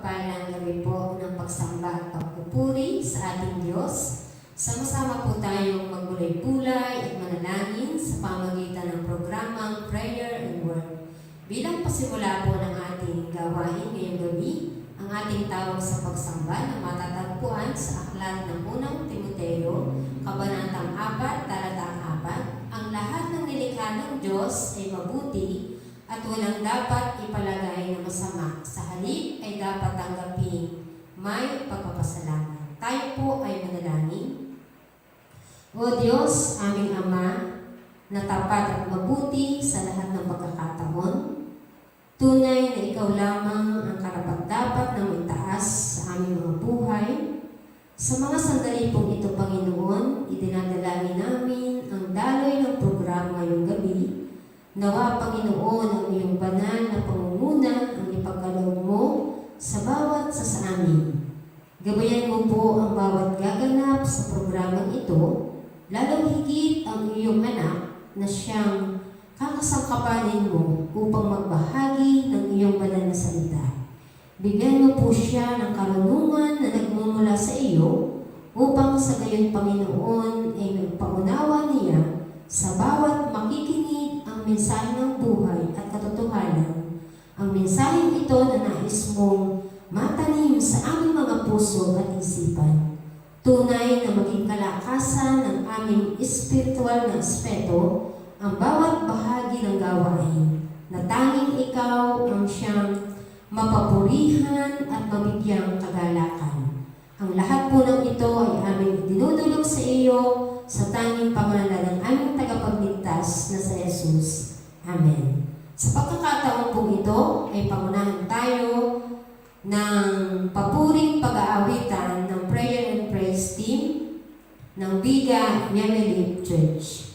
Palang gabi po ng pagsamba at pagpupuri sa ating Diyos. Sama-sama po tayong magbulay-bulay at manalangin sa pamagitan ng programang Prayer and Word. Bilang pasimula po ng ating gawain ngayong gabi, ang ating tawag sa pagsamba na matatagpuan sa aklat ng unang Timoteo, Kabanatang 4, Talatang 4, ang lahat ng nilikha ng Diyos ay mabuti at walang dapat ipalagay na masama. Sa halip ay dapat tanggapin may pagpapasalamat. Tayo po ay manalangin. O Diyos, aming Ama, na tapat at mabuti sa lahat ng pagkakataon, tunay na Ikaw lamang ang karapat-dapat na itaas sa aming mga buhay. Sa mga sandali pong ito, Panginoon, idinadalangin namin ang daloy ng programa ngayong gabi. Nawa, Panginoon, ang iyong banal na pangunguna ang ipagkaloob mo sa bawat sa amin. Gabayan mo po ang bawat gaganap sa programang ito, lalong higit ang iyong anak na siyang kakasangkapanin mo upang magbahagi ng iyong banal na salita. Bigyan mo po siya ng karunungan na nagmumula sa iyo upang sa gayon, Panginoon, ay magpaunawa niya sa bawat makikinig ang mensahe ng buhay at katotohanan. Ang mensaheng ito na nais mong matanim sa aming mga puso at isipan. Tunay na maging kalakasan ng aming espiritual na aspeto ang bawat bahagi ng gawain, na tanging ikaw ang siyang mapapurihan at mabigyang kagalakan. Ang lahat po ng ito ay aming dinudulog sa iyo sa tanging pangalan ng aming tagapagligtas na sa Jesus. Amen. Sa pagkakataon po ito ay pangunahan tayo ng papuring pag-aawitan ng Prayer and Praise Team ng Biga Yemelip Church.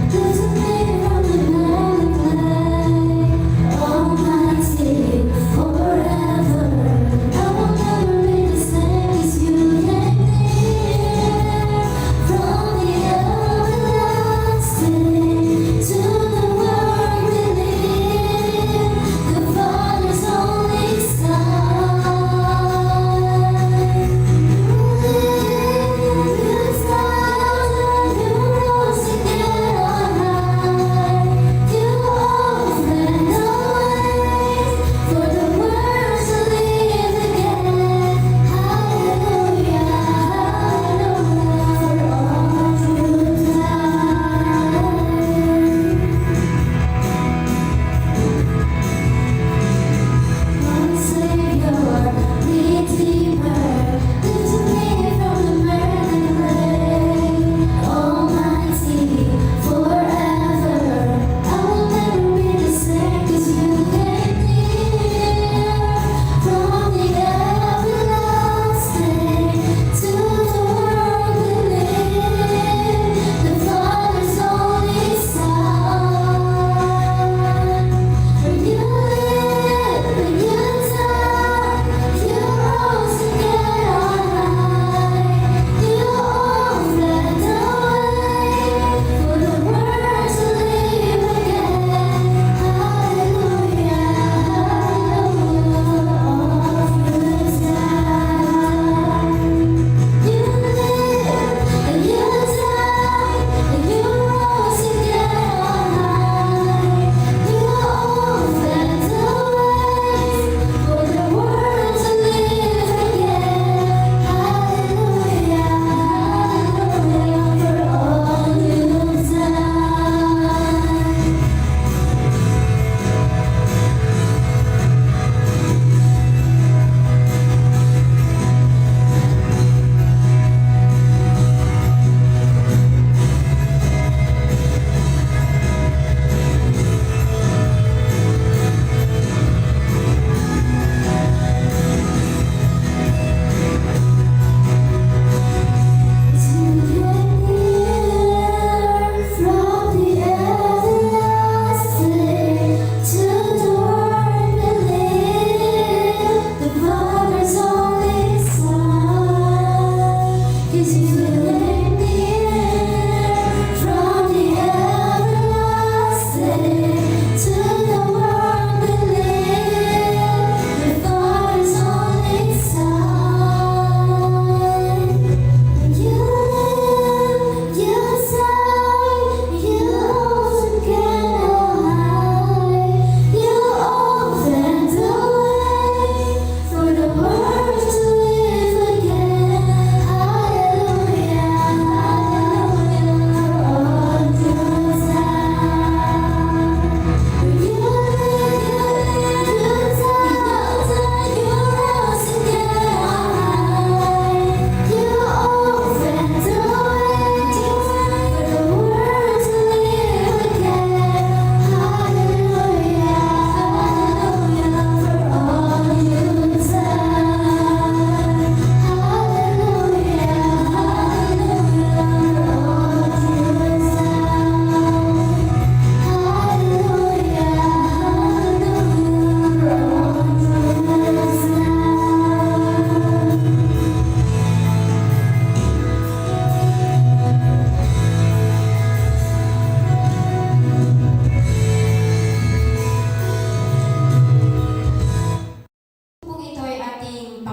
Doesn't make it on the night.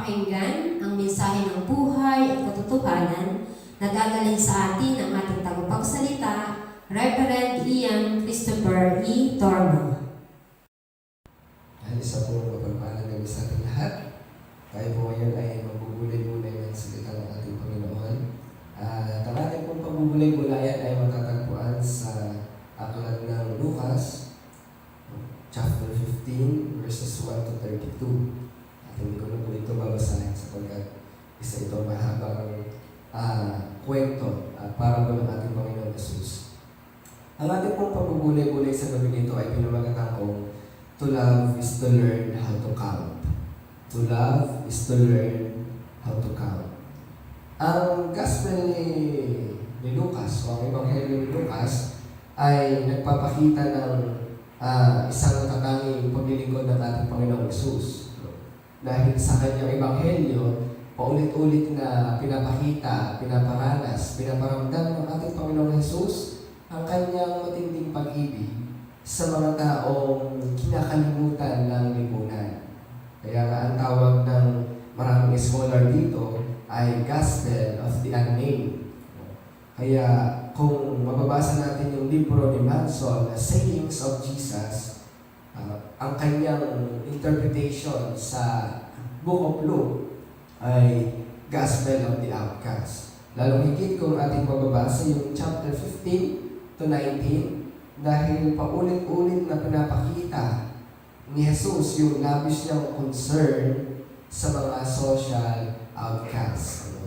pakinggan ang mensahe ng buhay at katotohanan na dadalhin sa atin ng ating tagapagsalita, Reverend Ian Christopher E. Tormo. Isa po mapagpalang gabi sa ating lahat. Tayo po ngayon ay magbubulay-bulay ng salita ng ating Panginoon. At ang ating pong pagbubulay-bulayan ay matatagpuan sa aklat ng Lucas, chapter 15, verses 1 to 32. At hindi ko na po ito babasahin sapagkat isa ito mahabang kwento at parable ng ating Panginoon Jesus. Ang ating pong pagbubulay-bulay sa gabi nito ay pinamagatan kong to love is to learn how to count. To love is to learn how to count. Ang gospel ni Lucas, o ang ebanghelyo ni Lucas, ay nagpapakita ng isang natatanging paglilingkod ng ating Panginoong Jesus. Dahil sa kanyang ebanghelyo, paulit-ulit na pinapakita, pinaparanas, pinaparamdam ng ating Panginoong Jesus ang kanyang matinding pag-ibig sa mga taong kinakalimutan ng lipunan. Kaya nga ang tawag ng maraming scholar dito ay Gospel of the Unnamed. Kaya kung mababasa natin yung libro ni Manson na Sayings of Jesus, ang kanyang interpretation sa Book of Luke ay Gospel of the Outcast. Lalong higit kung ating mababasa yung chapter 15 to 19, dahil paulit-ulit na pinapakita ni Jesus yung labis niyang concern sa mga social outcasts.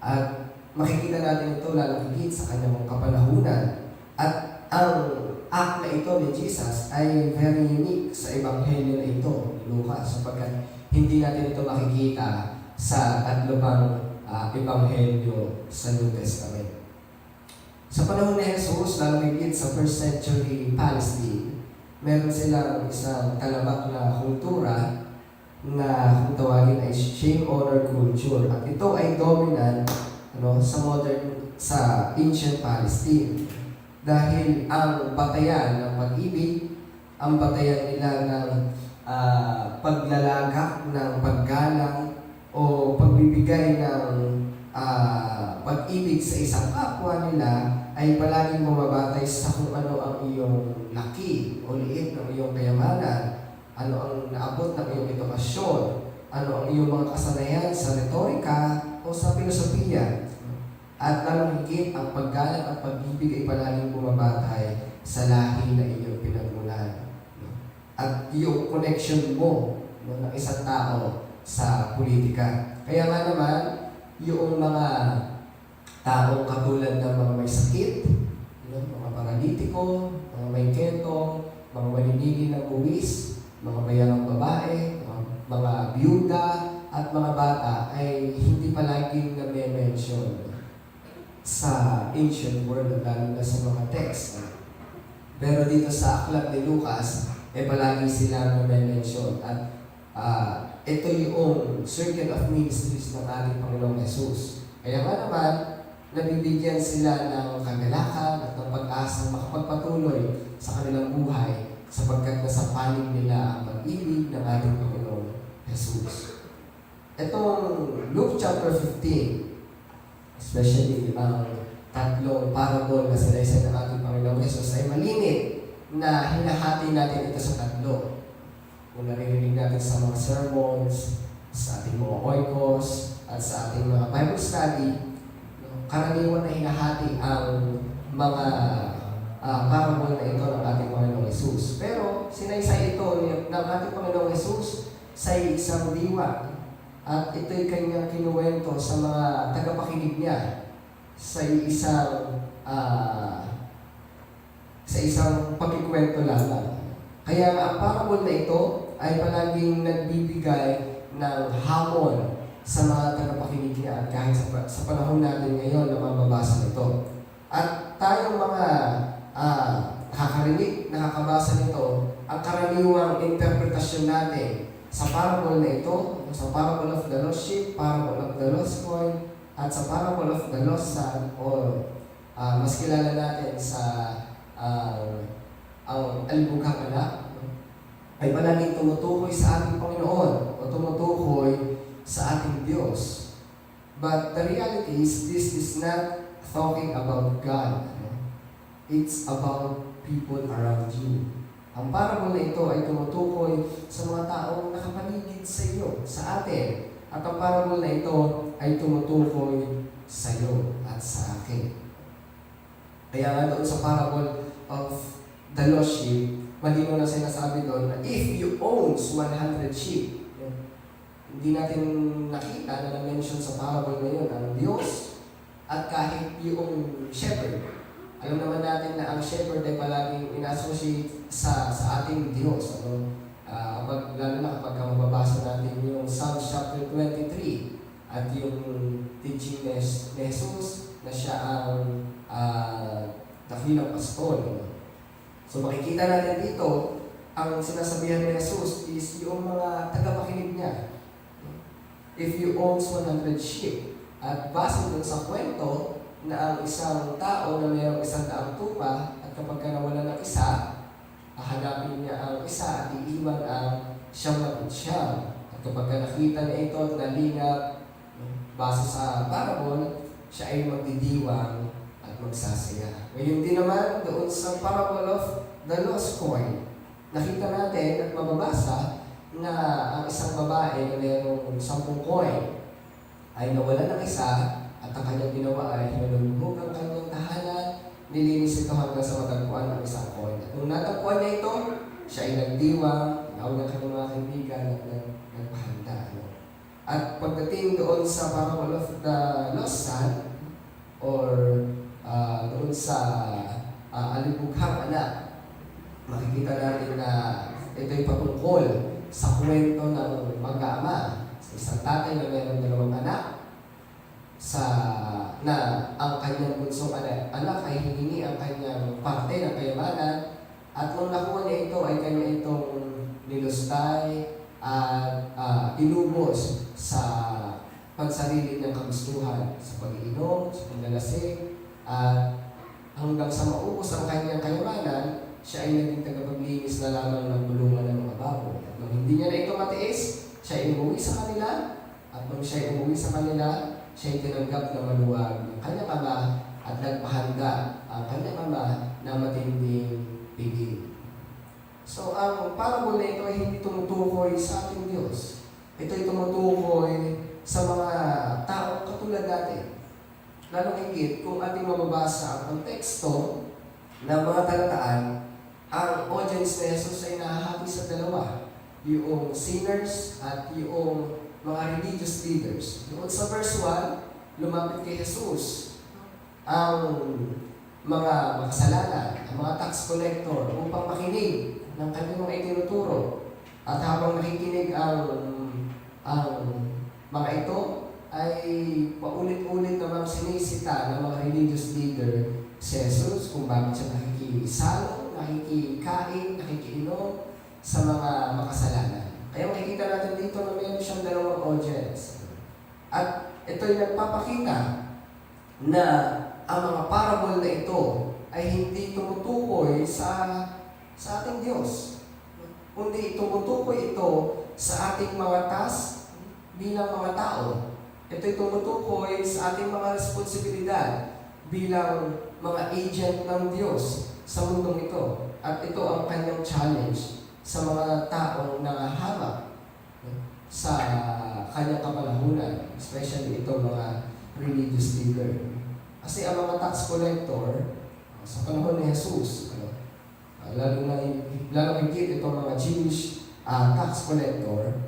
At makikita natin ito lalong higit sa kanyang kapanahunan. At ang act na ito ni Jesus ay very unique sa ebanghelyo na ito ni Lucas sapagkat hindi natin ito makikita sa tatlo pang ebanghelyo sa New Testament. Sa panahon ni Jesus, lalo higit sa first century Palestine, meron silang isang talabak na kultura na kung tawagin ay shame honor culture. At ito ay dominant sa ancient Palestine. Dahil ang batayan ng pag-ibig, ang batayan nila ng paglalagak, ng paggalang, o pagbibigay ng pag-ibig sa isang kapwa nila ay palaging bumabatay sa kung ano ang iyong laki o liit ng iyong kayamanan, ano ang naabot ng iyong edukasyon, ano ang iyong mga kasanayan sa retorika o sa filosofiya. At lalong higit ang paggalang at pag-ibig ay palaging bumabatay sa lahi na iyong pinagmulan. At yung connection mo ng isang tao sa politika. Kaya nga naman, yung mga taong katulad ng mga may sakit, mga paralitiko, mga may ketong, mga maninili ng buwis, mga mayarang babae, mga byuda, at mga bata ay hindi palaging na-mention sa ancient world, lalo na sa mga text. Pero dito sa aklat ni Lucas, palagi silang na-mention. At ito yung circle of ministries ng ating Panginoong Jesus. Kaya nga naman, nabibigyan sila ng kagalakan at ng pag-asang makapagpatuloy sa kanilang buhay sapagkat nasa panig nila ang pag-ibig ng ating Panginoon Jesus. Itong Luke chapter 15, especially ang tatlong parable na sinaysay ng ating Panginoong Jesus ay malimit na hinahati natin ito sa tatlo. Kung naririnig natin sa mga sermons, sa ating mga oikos, at sa ating mga Bible study, karaniwan na hinahati ang mga parable na ito ng ating Panginoong Jesus. Pero sinaysay ito ng ating Panginoong Jesus sa isang diwa. At ito'y kanyang kinuwento sa mga tagapakinig niya sa isang pagkikwento lamang. Kaya ang parable na ito ay palaging nagbibigay ng hamon sa mga tagapakinig niya at kahit sa panahon natin ngayon na mababasa nito. At tayong mga nakakarinig, nakakabasa nito, ang karaniwang interpretasyon natin sa parable na ito, sa parable of the lost sheep, parable of the lost coin, at sa parable of the lost son, o mas kilala natin sa ang alibughang anak, ay palaging tumutukoy sa ating Panginoon o tumutukoy sa But the reality is, this is not talking about God. It's about people around you. Ang parable na ito ay tumutukoy sa mga taong nakapaligid sa iyo, sa atin. At ang parable na ito ay tumutukoy sa iyo at sa akin. Kaya nga doon sa parable of the lost sheep, malino na sinasabi doon na if you owns 100 sheep, hindi natin nakita na na-mention sa parable na yun ang Diyos at kahit yung shepherd. Alam naman natin na ang shepherd ay palaging in-associate sa ating Diyos. Lalo na kapag mababasa natin yung Psalms chapter 23 at yung teaching ni Jesus na siya ang dakilang pastor. So makikita natin dito, ang sinasabihan ni Jesus is yung mga tagapakinig niya. If you owns 100 sheep, at base dun sa kwento na ang isang tao na mayroong 100 tupa at kapag ka nawala ng isa, hahanapin niya ang isa at iiwan ang siyam na siyam. At kapag ka nakita niya ito at nalingap, base sa parable, siya ay magdidiwang at magsasaya. Ngayon din naman doon sa parable of the lost coin, nakita natin at mababasa na ang isang babae na mayroong 10 coin ay nawala ng isa at ang kanyang ginawa ay hinalulubog ang kanyang tahanan, nilinis ito hanggang sa matagpuan ang isang coin. At nung natagpuan niya ito, siya ay nagdiwang, tinawag ng kanyang mga kaibigan at nagpahanda. At pagdating doon sa parable of the lost son, or doon sa alibughang anak, makikita natin na ito'y patungkol sa kwento ng mag-ama. Sa isang tatay na mayroong 2 anak, na ang kanyang bunsong anak ay hiningi ang kanyang parte ng kayamanan, at nung nakuha niya ito ay kanya itong nilustay at inubos sa pansarili niyang kagustuhan, sa pag-iinom, sa paglalasing, at hanggang sa maubos ang kanyang kayamanan, siya ay naging tagapaglinis na lamang ng bulungan ng mga baboy. At nung hindi niya na ito matiis, siya ay umuwi sa kanila, at nung siya ay umuwi sa kanila, siya ay tinanggap na maluwag ng kanyang ama at nagpahanda ang kanyang ama na matinding pigil. So, ang parable na ito ay hindi tumutukoy sa ating Diyos. Ito ay tumutukoy sa mga taong katulad natin. Lalong higit kung ating mababasa ang konteksto ng mga talataan, ang audience ni Jesus ay nahahati sa dalawa. Yung sinners at yung mga religious leaders. Doon sa verse 1, lumapit kay Jesus ang mga makasalanan, ang mga tax collector upang makinig ng kanyang mga itinuturo. At habang nakikinig ang mga ito, ay paulit-ulit namang sinisita ng mga religious leader si Jesus kung bakit siya nakikisalo, nakikikain, nakikiinom sa mga makasalanan. Kaya makikita natin dito na mayroon siyang 2 audience. At ito'y nagpapakita na ang mga parable na ito ay hindi tumutukoy sa ating Diyos. Kundi tumutukoy ito sa ating mga task bilang mga tao. Ito'y tumutukoy sa ating mga responsibilidad bilang mga agent ng Diyos sa mundong ito. At ito ang kanyang challenge sa mga taong nangahamak sa kanyang kapanahunan, especially itong mga religious leader. Kasi ang mga tax collector, sa panahon ni Jesus, lalo higit itong mga Jewish tax collector,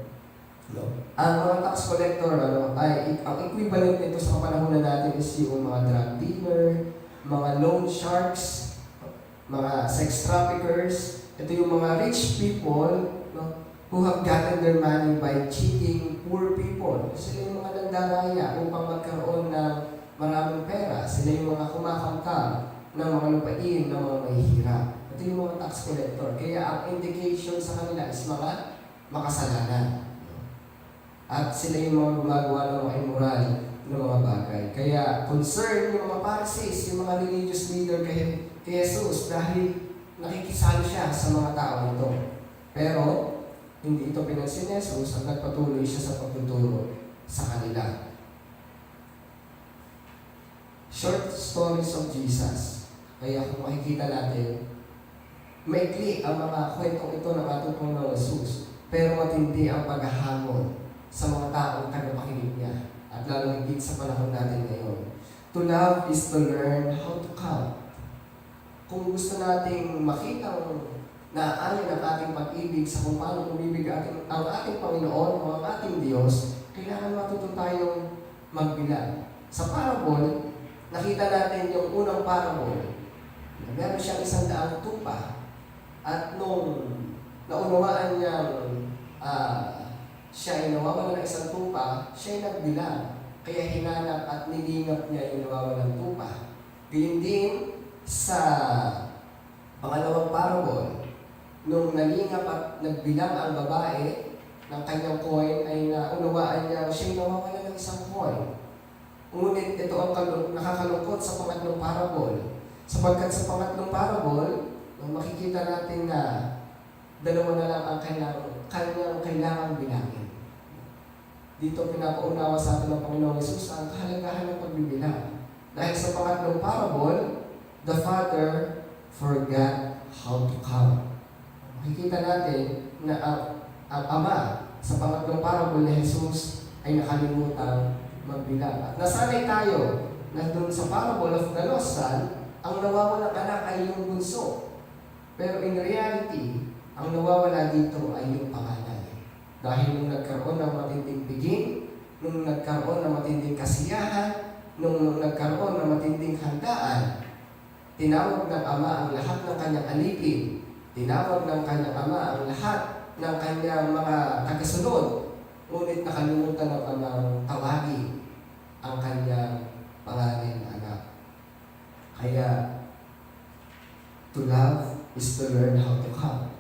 ang mga tax collector ay ang equivalent nito sa kapanahunan natin is yung mga drug dealer, mga loan sharks, mga sex traffickers. Ito yung mga rich people who have gotten their money by cheating poor people. Sila yung mga nagdaraya upang magkaroon ng maraming pera. Sila yung mga kumakamkam ng mga lupain ng mga mahihirap. Ito yung mga tax collector. Kaya ang indication sa kanila is mga makasalanan. At sila yung mga gumagawa ng mga immoral na mga bagay. Kaya concern yung mga Pharisees, yung mga religious leader kay Jesus dahil nakikisalo siya sa mga tao nito. Pero hindi ito pinansin ni Jesus at nagpatuloy siya sa pagtuturo sa kanila. Short stories of Jesus. Kaya kung makikita natin, maikli ang mga kwentong ito ng ating Panginoong Jesus, pero matindi ang paghahamon sa mga taong tagapakinig niya, at lalo higit sa panahon natin ngayon. To love is to learn how to count. Kung gusto nating makita naaayon ang ating pag-ibig sa kung paano umibig ang ating Panginoon o ang ating Diyos, kailangan matuto tayong magbilang. Sa parable, nakita natin yung unang parable. Meron siyang 100 tupa. At nung naunawaan niyang siya ay nawawalan ng 1 tupa, siya ay nagbilang. Kaya hinanap at nilingap niya yung nawawalan ng tupa. Gayun din sa pangalawang parable, nung nalingap at nagbilang ang babae ng kanyang coin, ay naunawaan niya siya ay nawawalan ng 1 coin. Ngunit ito ang nakakalungkot sa pangatlong parable. Sapagkat sa pangatlong parable, makikita natin na 2 na lang ang kanyang kailangang bilangin. Dito pinapaunawa sa atin ng Panginoong Hesus ang kahalagahan ng pagbibilang. Dahil sa pangatlong parable, the father forgot how to count. Makikita natin na ang ama sa pangatlong parable ni Jesus ay nakalimutan magbilang. At nasanay tayo na doon sa parable of the lost son, ang nawawalang anak ay yung bunso. Pero in reality, ang nawawala dito ay yung panganay. Dahil nung nagkaroon ng matinding biging, nung nagkaroon ng matinding kasiyahan, nung nagkaroon ng matinding handaan, tinawag ng ama ang lahat ng kanyang alipin, tinawag ng kanyang ama ang lahat ng kanyang mga tagasunod, ngunit nakalimutan ng amang tawagin ang kanyang panganay na anak. Kaya, to love is to learn how to count.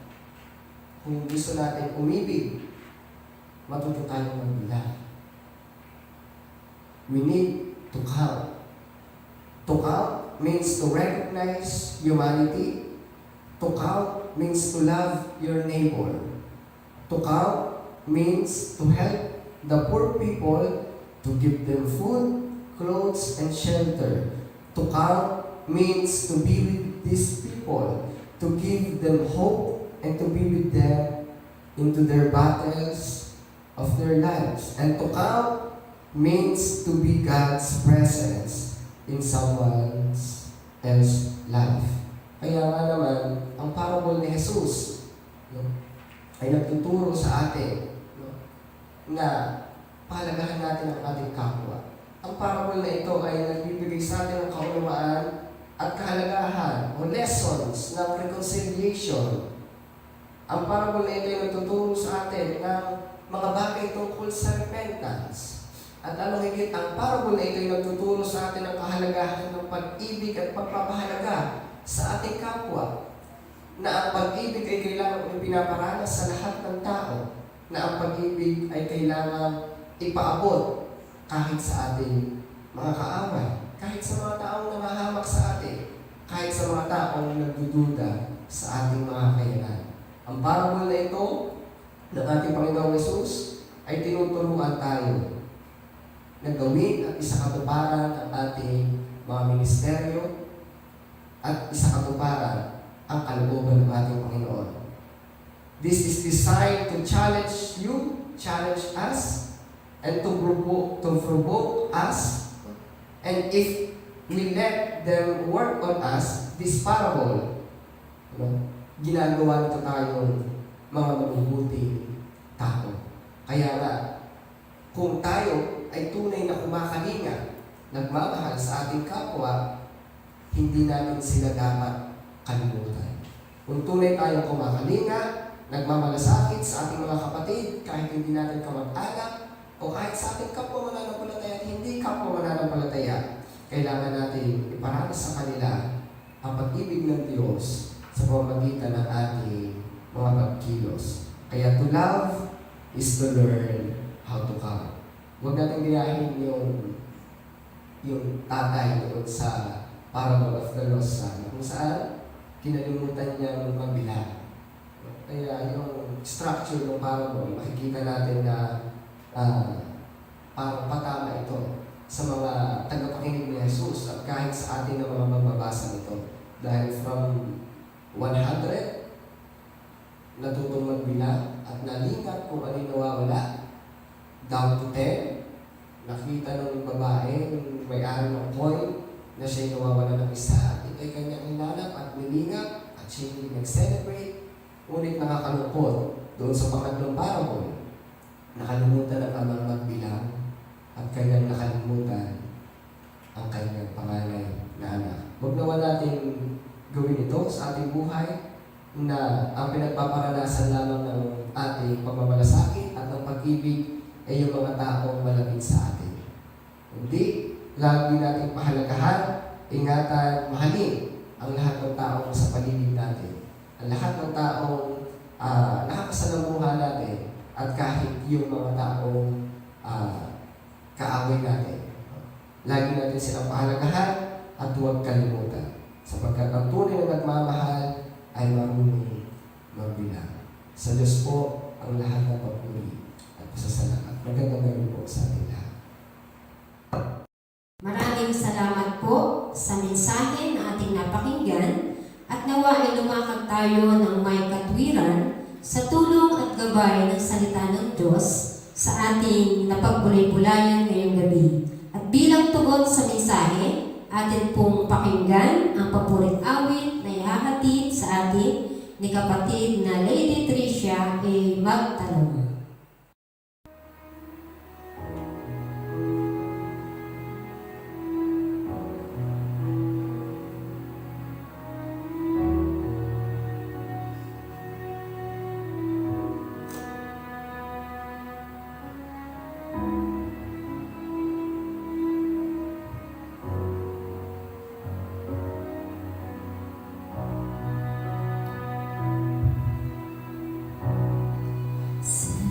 Kung gusto natin umibig, matuto tayong magbilang. We need to count. To count means to recognize humanity. To count means to love your neighbor. To count means to help the poor people, to give them food, clothes, and shelter. To count means to be with these people, to give them hope, and to be with them into their battles of their lives. And to count means to be God's presence in someone else's life. Kaya nga naman, ang parable ni Jesus ay nagtuturo sa atin na pahalagahan natin ang ating kapwa. Ang parable na ito ay nagbibigay sa atin ng kaunawaan at kahalagahan o lessons ng reconciliation. Ang parable na ito ay nagtuturo sa atin ng mga bagay tungkol sa repentance. At ano higit, ang parable na ito ay nagtuturo sa atin ng kahalagahan ng pag-ibig at pagpapahalaga sa ating kapwa. Na ang pag-ibig ay kailangan ipinaparanas sa lahat ng tao. Na ang pag-ibig ay kailangan ipaabot kahit sa ating mga kaaway, kahit sa mga taong namahamak sa atin, kahit sa mga taong nagdududa sa ating mga kakayanan. Ang parable na ito ng ating Panginoong Hesus ay tinuturuan tayo na gawin at isakatuparan ang ating mga ministeryo at isakatuparan ang kalooban ng ating Panginoon. This is designed to challenge you, challenge us, and to provoke us. And if we let them work on us, this parable, ginagawa nito tayong mga mabubuting tao. Kaya nga, kung tayo ay tunay na kumakalinga, nagmamahal sa ating kapwa, hindi natin sila dapat kalimutan. Kung tunay tayong kumakalinga, nagmamalasakit sa ating mga kapatid, kahit hindi natin kamag-anak, o kahit sa ating kapwa mananampalataya at hindi kapwa mananampalataya, kailangan natin iparanas sa kanila ang pag-ibig ng Diyos sa pamamagitan ng ating mga pagkilos. Kaya to love is to learn how to count. Huwag natin gayahin yung tatay doon sa parable of the lost son, kung saan kinalimutan niya magbilang. Kaya yung structure ng parable, makikita natin na parang patama ito. sa mga tagapakinig ni Jesus at kahit sa ating na mga magbabasa nito. Dahil from 100, natutong magbilang at nalingat kung ano yung nawawala, down to 10, nakita ng babae, ng may-ari ng coin, na siya'y nawawala ng isa, at ito'y kanyang hinanap at nilingap, at siya'y nag-celebrate, ngunit nakakalungkot doon sa pangatlong parable. Nakalimutan ng amang magbilang at kanyang nakalimutan ang kanyang panganay na anak. Huwag naman natin gawin ito sa ating buhay na ang pinagpaparanasan lamang ng ating pagmamalasakit at ng pag-ibig ay yung mga taong malapit sa atin. Hindi, lagi natin pahalagahan, ingatan, mahalin ang lahat ng taong sa paligid natin. Ang lahat ng taong nakakasalamuha natin at kahit yung mga taong kaaway natin. Lagi natin silang pahalagahan at huwag kalimutan. Sapagkat ang tunay na nagmamahal ay marunong magbilang. Sa Diyos po ang lahat ng papuri at pasasalamat. Magandang gabi po sa ating lahat. Maraming salamat po sa mensahe na ating napakinggan at nawa ay lumakad tayo ng may katwiran sa tulong at gabay ng salita ng Diyos sa ating napagbulay-bulayan ngayong gabi. At bilang tugon sa mensahe, atin pong pakinggan ang paborit awit na ihahatid sa atin ni kapatid na Lady Tricia A. Magtalong. Sa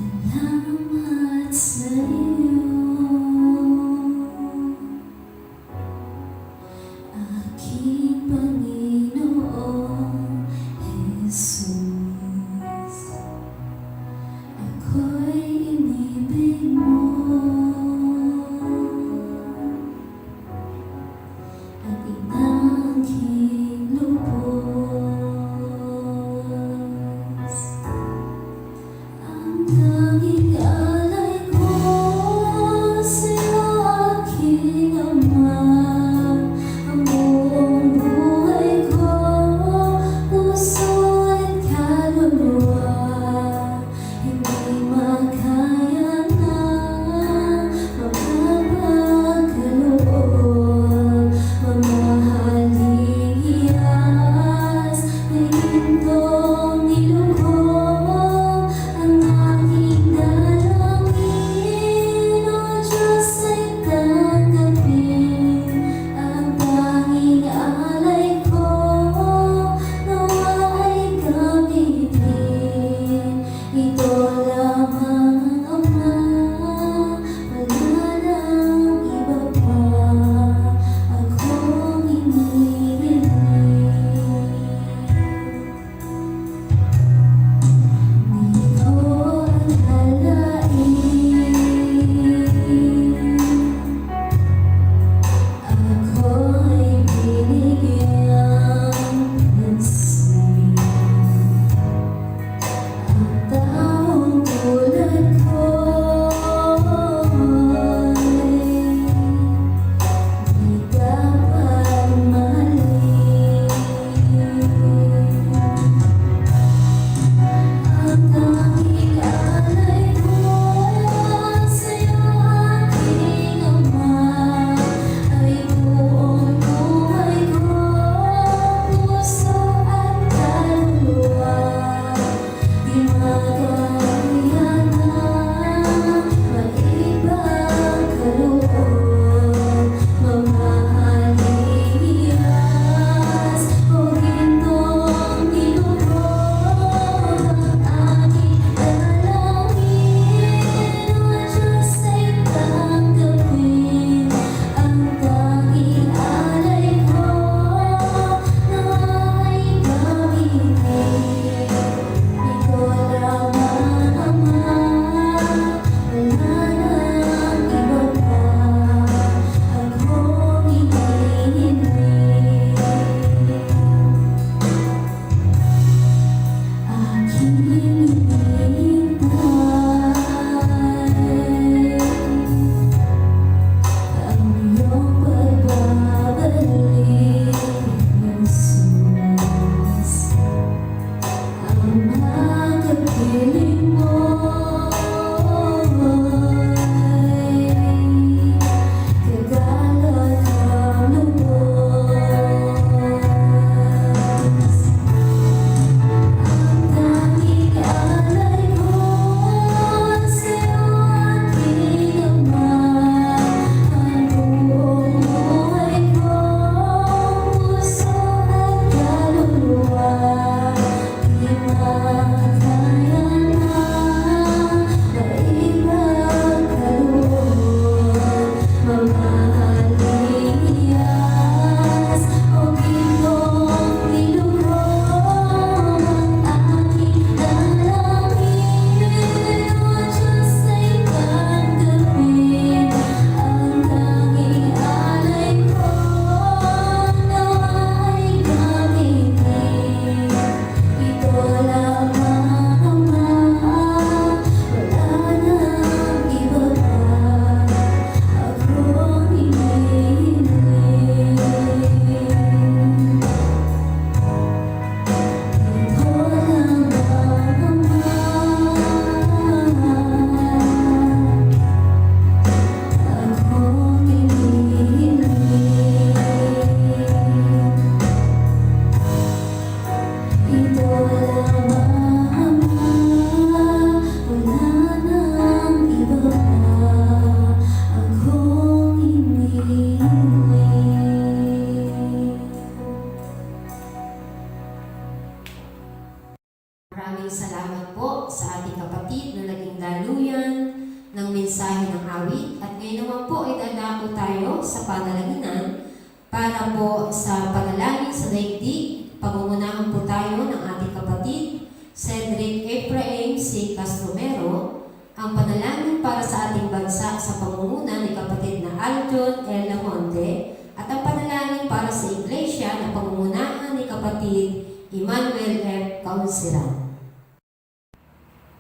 ng awit at ngayon naman po ay dadako tayo sa panalangin para po sa panalangin sa daigdig. Pangungunahan po tayo ng ating kapatid Cedric Ephraim C. Castromero, ang panalangin para sa ating bansa sa pangunguna ni kapatid na Aljon L. Lamonte at ang panalangin para sa iglesia na pangungunahan ni kapatid Emmanuel F. Kaunsiran.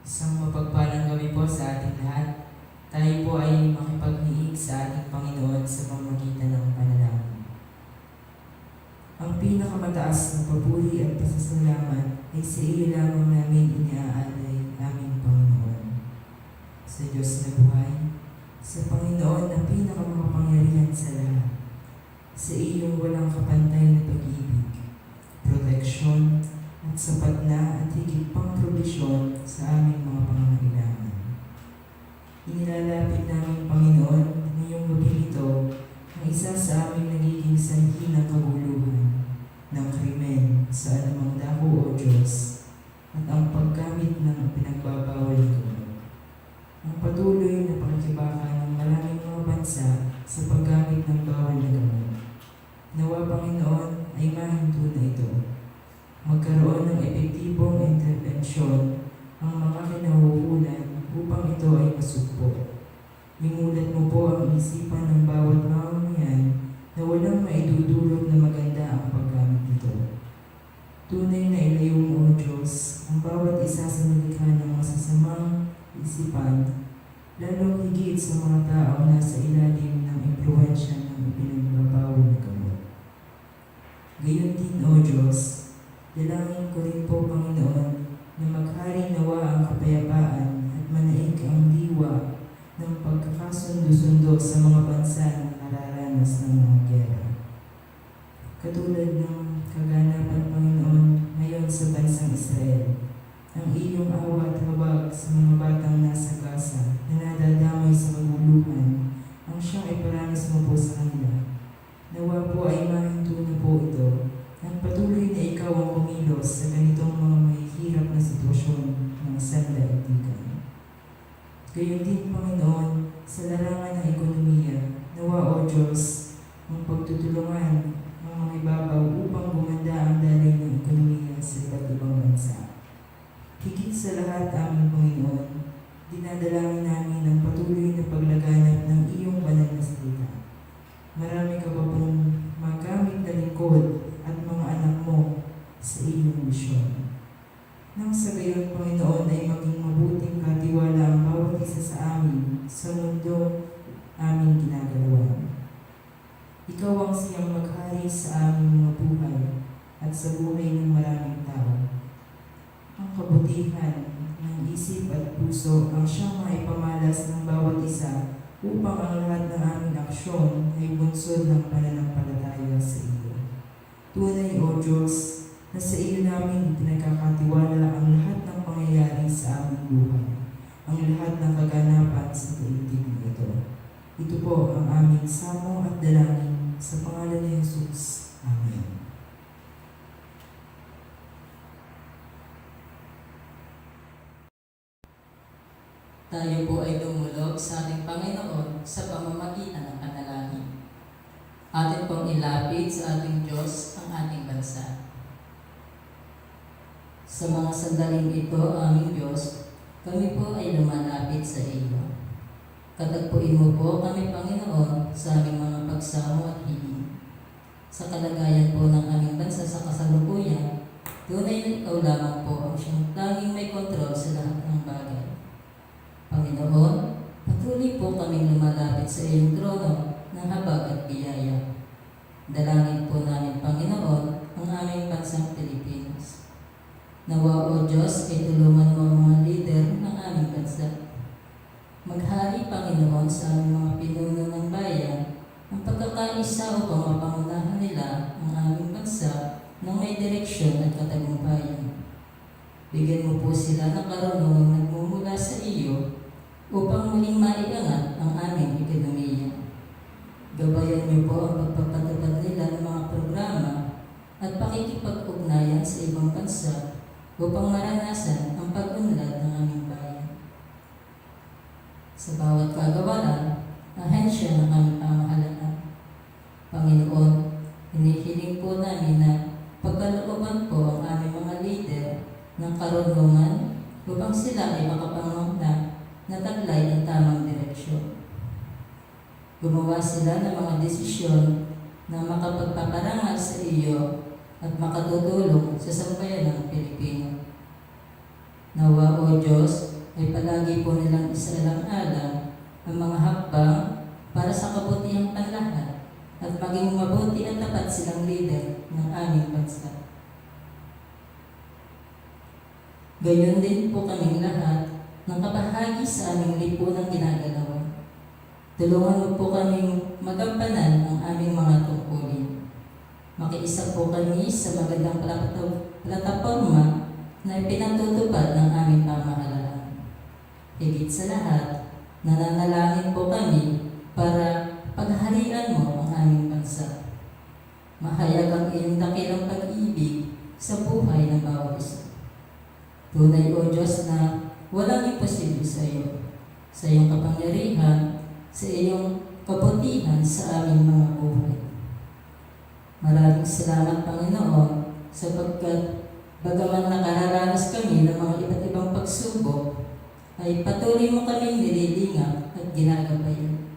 Isang mapagpalang gabi po sa ating lahat. Tayo po ay makipagniig sa ating Panginoon sa pamamagitan ng panalangin. Ang pinakamataas na papuri at pasasalamat ay sa iyo lamang namin iniaalay aming Panginoon. Sa Diyos na buhay, sa Panginoon na pinakamakapangyarihan sa lahat, sa iyong walang kapantay na pag-ibig, proteksyon, at sapat na at higit pang probisyon sa aming mga pangangailangan. Inilalapit namin, Panginoon, ngayong gabi ito ang isa sa aming nagiging sanhi ng kaguluhan, ng krimen sa anumang dako o Diyos, at ang paggamit ng pinagbabawal na gamot. Ang patuloy na pakikibaka ng maraming mga bansa sa paggamit ng bawal na gamot. Nawa, Panginoon, ay mahinto na ito. Magkaroon ng epektibong intervensyon ang mga kinahuhulan upang ito ay masugpo. Imulat mo po ang isipan ng bawat mamamayan na walang maidudulot na maganda ang paggamit nito. Tunay na ilayo mo, O Diyos, ang bawat isa sa nilikha ng masasamang isipan, lalong higit sa mga tao na sa ilalim ng impluwensya ng ipinagbabawal na gamot. Gayon din, O Diyos, dalangin ko rin po, Panginoon, na maghari nawa ang kapayapaan at manaig ang diwa ng pagkakasundo-sundo sa mga bansa na nararanas ng mga gera. Katulad ng kaganapan, Panginoon, ngayon sa bansang Israel, ang iyong awa at habag sa mga batang nasa Gaza na nadadamay sa kaguluhan, ang siyang iparanas mo po sa kanila. Nawa po ay mahinto na po ito, at patuloy na ikaw ang kumilos sa ganitong mga mahihirap na sitwasyon ng sandaigdigan. Gayon din, Panginoon, sa larangan ng ekonomiya, nawa, O Diyos, ang pagtutulungan ng mga ibabaw upang gumanda ang dalay ng ekonomiya sa iba't ibang bansa. Higit sa lahat, aming Panginoon, dinadalangin namin ang patuloy na paglaganap ng iyong banal na salita. Marami ka pa pong magamit na lingkod at mga anak mo sa iyong misyon. Nang sa gayon, Panginoon, ay maging mabuting katiwala ang bawat isa sa amin sa mundo aming ginagalawan. Ikaw ang siyang maghari sa aming mga buhay at sa buhay ng maraming tao. Ang kabutihan ng isip at puso ang siyang maipamalas ng bawat isa upang ang lahat ng aming aksyon ay bunsod ng pananampalataya sa iyo. Tunay, O Diyos, na sa iyo namin pinagkakatiwala ang lahat ng pangyayari sa aming buhay, ang lahat ng kaganapan sa daigdig na ito. Ito po ang aming samo at dalangin sa pangalan ni Jesus. Amen. Tayo po ay dumulog sa ating Panginoon sa pamamagitan ng panalangin. Atin pong ilapit sa ating Diyos ang ating bansa. Sa mga sandaling ito, aming Diyos, kami po ay lumalapit sa iyo. Katagpuin mo po kami, Panginoon, sa aming mga pagsamo at hiling. Sa kalagayan po ng aming bansa sa kasalukuyan, tunay na ikaw lamang po ang siyang tanging may kontrol sa lahat ng bagay. Panginoon, patuloy po kaming lumalapit sa iyong trono ng habag at biyaya. Dalangin po namin, Panginoon, ang aming bansang Pilipinas. Nawa, O Diyos, ay tulungan mo ang mga lider ng aming bansa. Maghari, Panginoon, sa aming mga pinuno ng bayan ang pagkakaisa upang mapangunahan nila ang aming bansa ng may direksyon at katagumpayan. Bigyan mo po sila ng karunungang nagmumula sa iyo upang muling maiangat ang aming ekonomiya. Gabayan niyo po ang pagpapatupad nila ng mga programa at pakikipag-ugnayan sa ibang bansa upang maranasan ang pag-unlad ng aming bayan. Sa bawat kagawaran, siya ng aming pamahalaan. Panginoon, hinihiling po namin na pagkalooban po ang aming mga leader ng karunungan upang sila ay makapanguna na taglay ang tamang direksyon. Gumawa sila ng mga desisyon na makapagpaparangal sa iyo at makatutulong sa sambayan ng Pilipino. Nawa o Diyos ay palagi po nilang isaalang-alang ang mga hakbang para sa kabutihang panlahat at maging mabuti at tapat silang leader ng aming bansa. Gayon din po kaming lahat ng kabahagi sa aming lipunang ginagalawan. Tulungan mo po kaming magampanan ang aming mga tungkulin. Makiisa po kami sa magandang plataforma na ipinatutupad ng aming pamahalaan. Higit sa lahat, nananalangin po kami para pagharian mo ang aming bansa. Mahayag ang iyong dakilang pag-ibig sa buhay ng bawat isa. Tunay o Diyos na walang imposible sa iyo, sa iyong kapangyarihan, sa iyong kabutihan sa aming mga buhay. Maraming salamat, Panginoon, sapagkat bagaman nakararanas kami ng mga iba't ibang pagsubok, ay patuloy mo kaming nililingap at ginagabayan.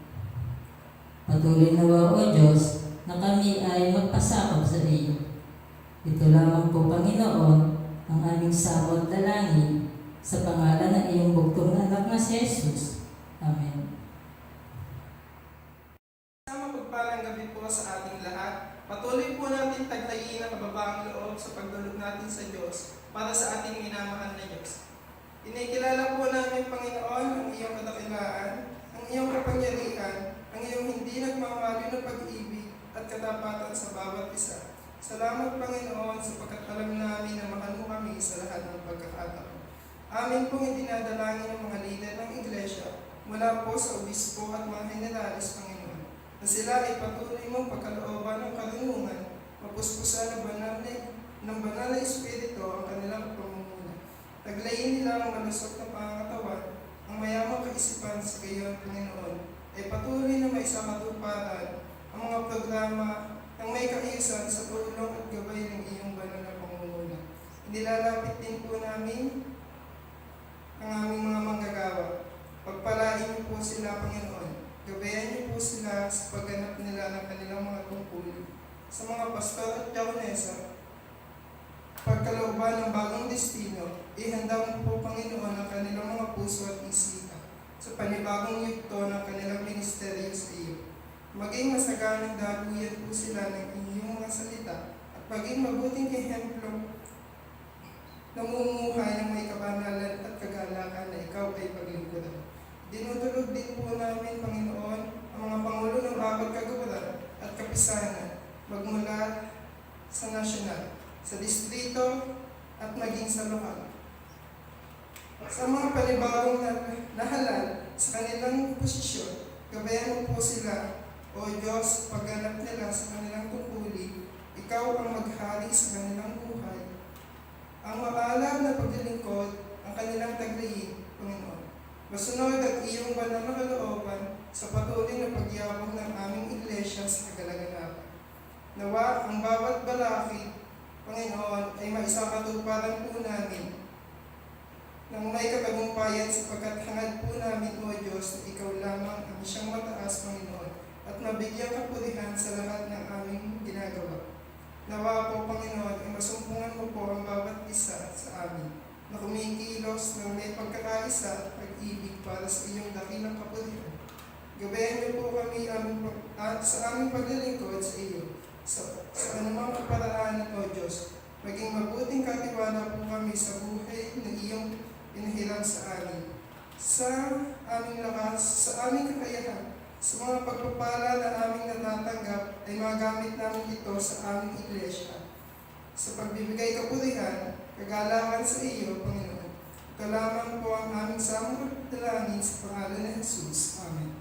Patuloy nawa o Diyos na kami ay magpasakop sa iyo. Ito lamang po, Panginoon, ang aming samot dalangin sa pangalan ng iyong bugtong na anak na si Jesus. Amen. Mapagpalang gabi po sa ating lahat. Patuloy po natin tagtayin ang kababaang loob sa pagdulog natin sa Diyos para sa ating minamahal na Diyos. Inikilala po namin, Panginoon, ang iyong kadakilaan, ang iyong kapangyarihan, ang iyong hindi nagmamali na pag-ibig at katapatan sa bawat isa. Salamat, Panginoon, sapagkat alam namin na mahal mo kami sa lahat ng pagkakataon. Amin pong idinadalangin ng mga lider ng Iglesia mula po sa obispo at mga generalis, Panginoon, na sila ay patuloy mong pagkalooban ng karunungan, mapuspusan ng banal na Espiritu ang kanilang pamumuno. Taglayin nila ang malusog na pangangatawan, ang mayamang kaisipan sa gayon, Panginoon, ay patuloy na may sakatuparan ang mga programa ng may kaayusan sa tulong at gabay ng iyong banal na pangunguna. Inilalapit din po namin ang aming mga manggagawa. Pagpalain niyo po sila, Panginoon. Gabayan niyo po sila sa pagganap nila ng kanilang mga tungkulin. Sa mga pastor at diakonesa, pagkalooban ng bagong destino, ihanda mo po, Panginoon, ang kanilang mga puso at isipan sa panibagong yugto ng kanilang ministeryo sa iyo. Maging masaganang daluyan po sila ng inyong mga salita at maging mabuting ehemplo namumuhay ng may kabanalan at kagalakan na ikaw ay paglingkuran. Dinudulog din po namin, Panginoon, ang mga pangulo ng bawat kagawaran at kapisanan magmula sa nasyonal, sa distrito at maging sa lokal. Sa mga panibagong nahalal sa kanilang posisyon, gabayan mo po sila, O Diyos, pagganap nila sa kanilang tungkulin, ikaw ang maghari sa kanilang buhay. Ang maalab na paglilingkod ang kanilang taglayin, Panginoon. Masunod at iyong banal na kalooban sa patuloy na pagyabong ng aming iglesia sa kagalaganapan. Nawa ang bawat balakid, Panginoon, ay maisakatuparan po namin nang may katagumpayan sapagkat hangad po namin, O Diyos, na ikaw lamang ang siyang mataas, Panginoon, at mabigyan kapulihan sa lahat ng aming ginagawa. Nawa po, Panginoon, ay masumpungan mo po ang bawat isa sa amin na kumikilos ng may pagkakaisa at pag-ibig para sa iyong dakilang kapulihan. Gabayan niyo po kami sa aming paglilingkod sa iyo, sa anumang kaparaanan, O Diyos. Maging mabuting katiwala po kami sa buhay na iyong pinahiram sa amin. Sa aming lakas, sa aming kakayahan, sa mga pagpapala na aming natatanggap ay magamit namin ito sa aming iglesia. Sa pagbibigay kapulihan, kagalakan sa iyo, Panginoon. Ito lamang po ang aming samang dalangin sa pangalan ni Jesus. Amen.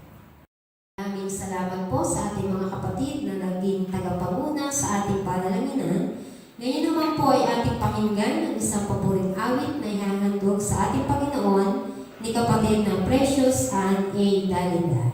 Maraming salamat po sa ating mga kapatid na naging tagapanguna sa ating panalangin. Ngayon naman po ay ating pakinggan ang isang paboring awit na ihahandog sa ating Panginoon ni kapatid na Precious Ann A. Dalida.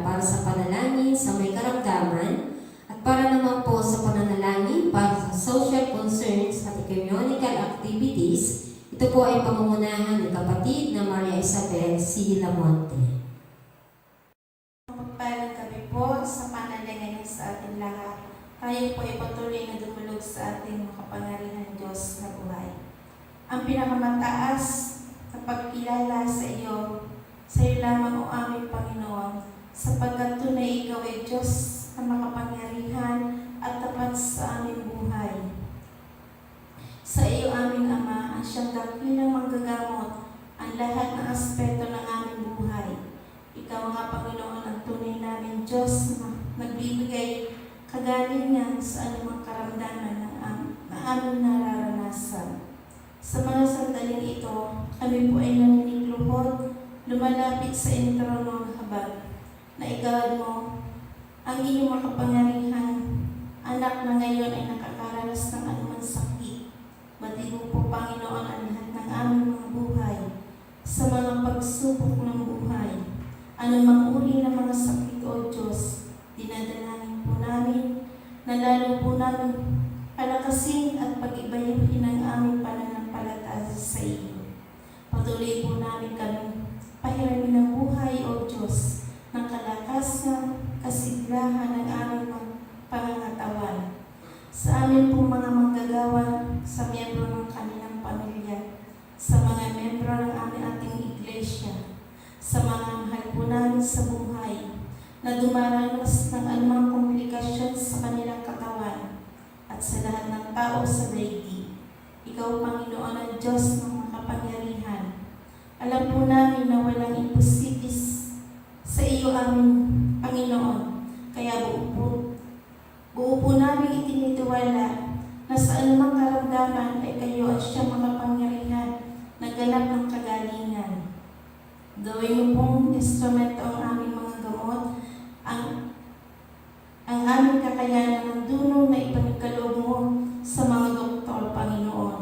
para sa panalangin sa may karamdaman at para naman po sa pananalangin para sa social concerns at ecumenical activities. Ito po ay pangungunahan ng kapatid na Maria Isabel C. Lamonte. Magpalang gabi po sa panalangin sa ating lahat. Tayo po ay patuloy na dumulog sa ating makapangyarihan Diyos na buhay. Ang pinakamataas na pagkilala sa iyo lamang o aming Panginoon, sapagkat tunay ikaw ay Diyos na makapangyarihan at tapat sa aming buhay. Sa iyo aming Ama, ang siyang dakilang manggagamot ang lahat ng aspeto ng aming buhay. Ikaw nga, Panginoon, ang tunay namin Diyos na nagbibigay kagalingan sa anumang karamdaman na aming nararanasan. Sa mga sandaling ito, kami po ay naninigluhod, lumalapit sa iyong trono ng habag, na igawad mo ang iyong makapangyarihan, anak na ngayon ay nakakaranas ng anumang sakit. Batid mo po, Panginoon, ang lahat ng aming mga buhay sa mga pagsubok ng buhay. Anumang uri ng mga sakit, O Diyos, dinadalangin po namin na lalo po namin palakasin at pag-ibayuhin ang aming pananampalataya sa iyo. Patuloy po namin kami pahiramin ng buhay, O Diyos, ng kalakasan, kasiglahan ng aming mga pangangatawan. Sa amin po mga manggagawa, sa miyembro ng kanilang pamilya, sa mga miyembro ng aming ating iglesia, sa mga mahal po namin sa buhay, na dumaranas ng anumang komplikasyon sa kanilang katawan, at sa lahat ng tao sa daigdig. Ikaw, Panginoon, ang Diyos ng makapangyarihan. Alam po namin na walang imposible sa iyo, aming Panginoon. Kaya buo po namin itinitiwala na sa anumang karamdaman ay kayo ang siyang makapangyarihan na ganap ng kagalingan. Gawin mo pong instrumento ang aming mga gamot, ang aming kakayanan ng duno na ipagkaloob mo sa mga doktor, Panginoon,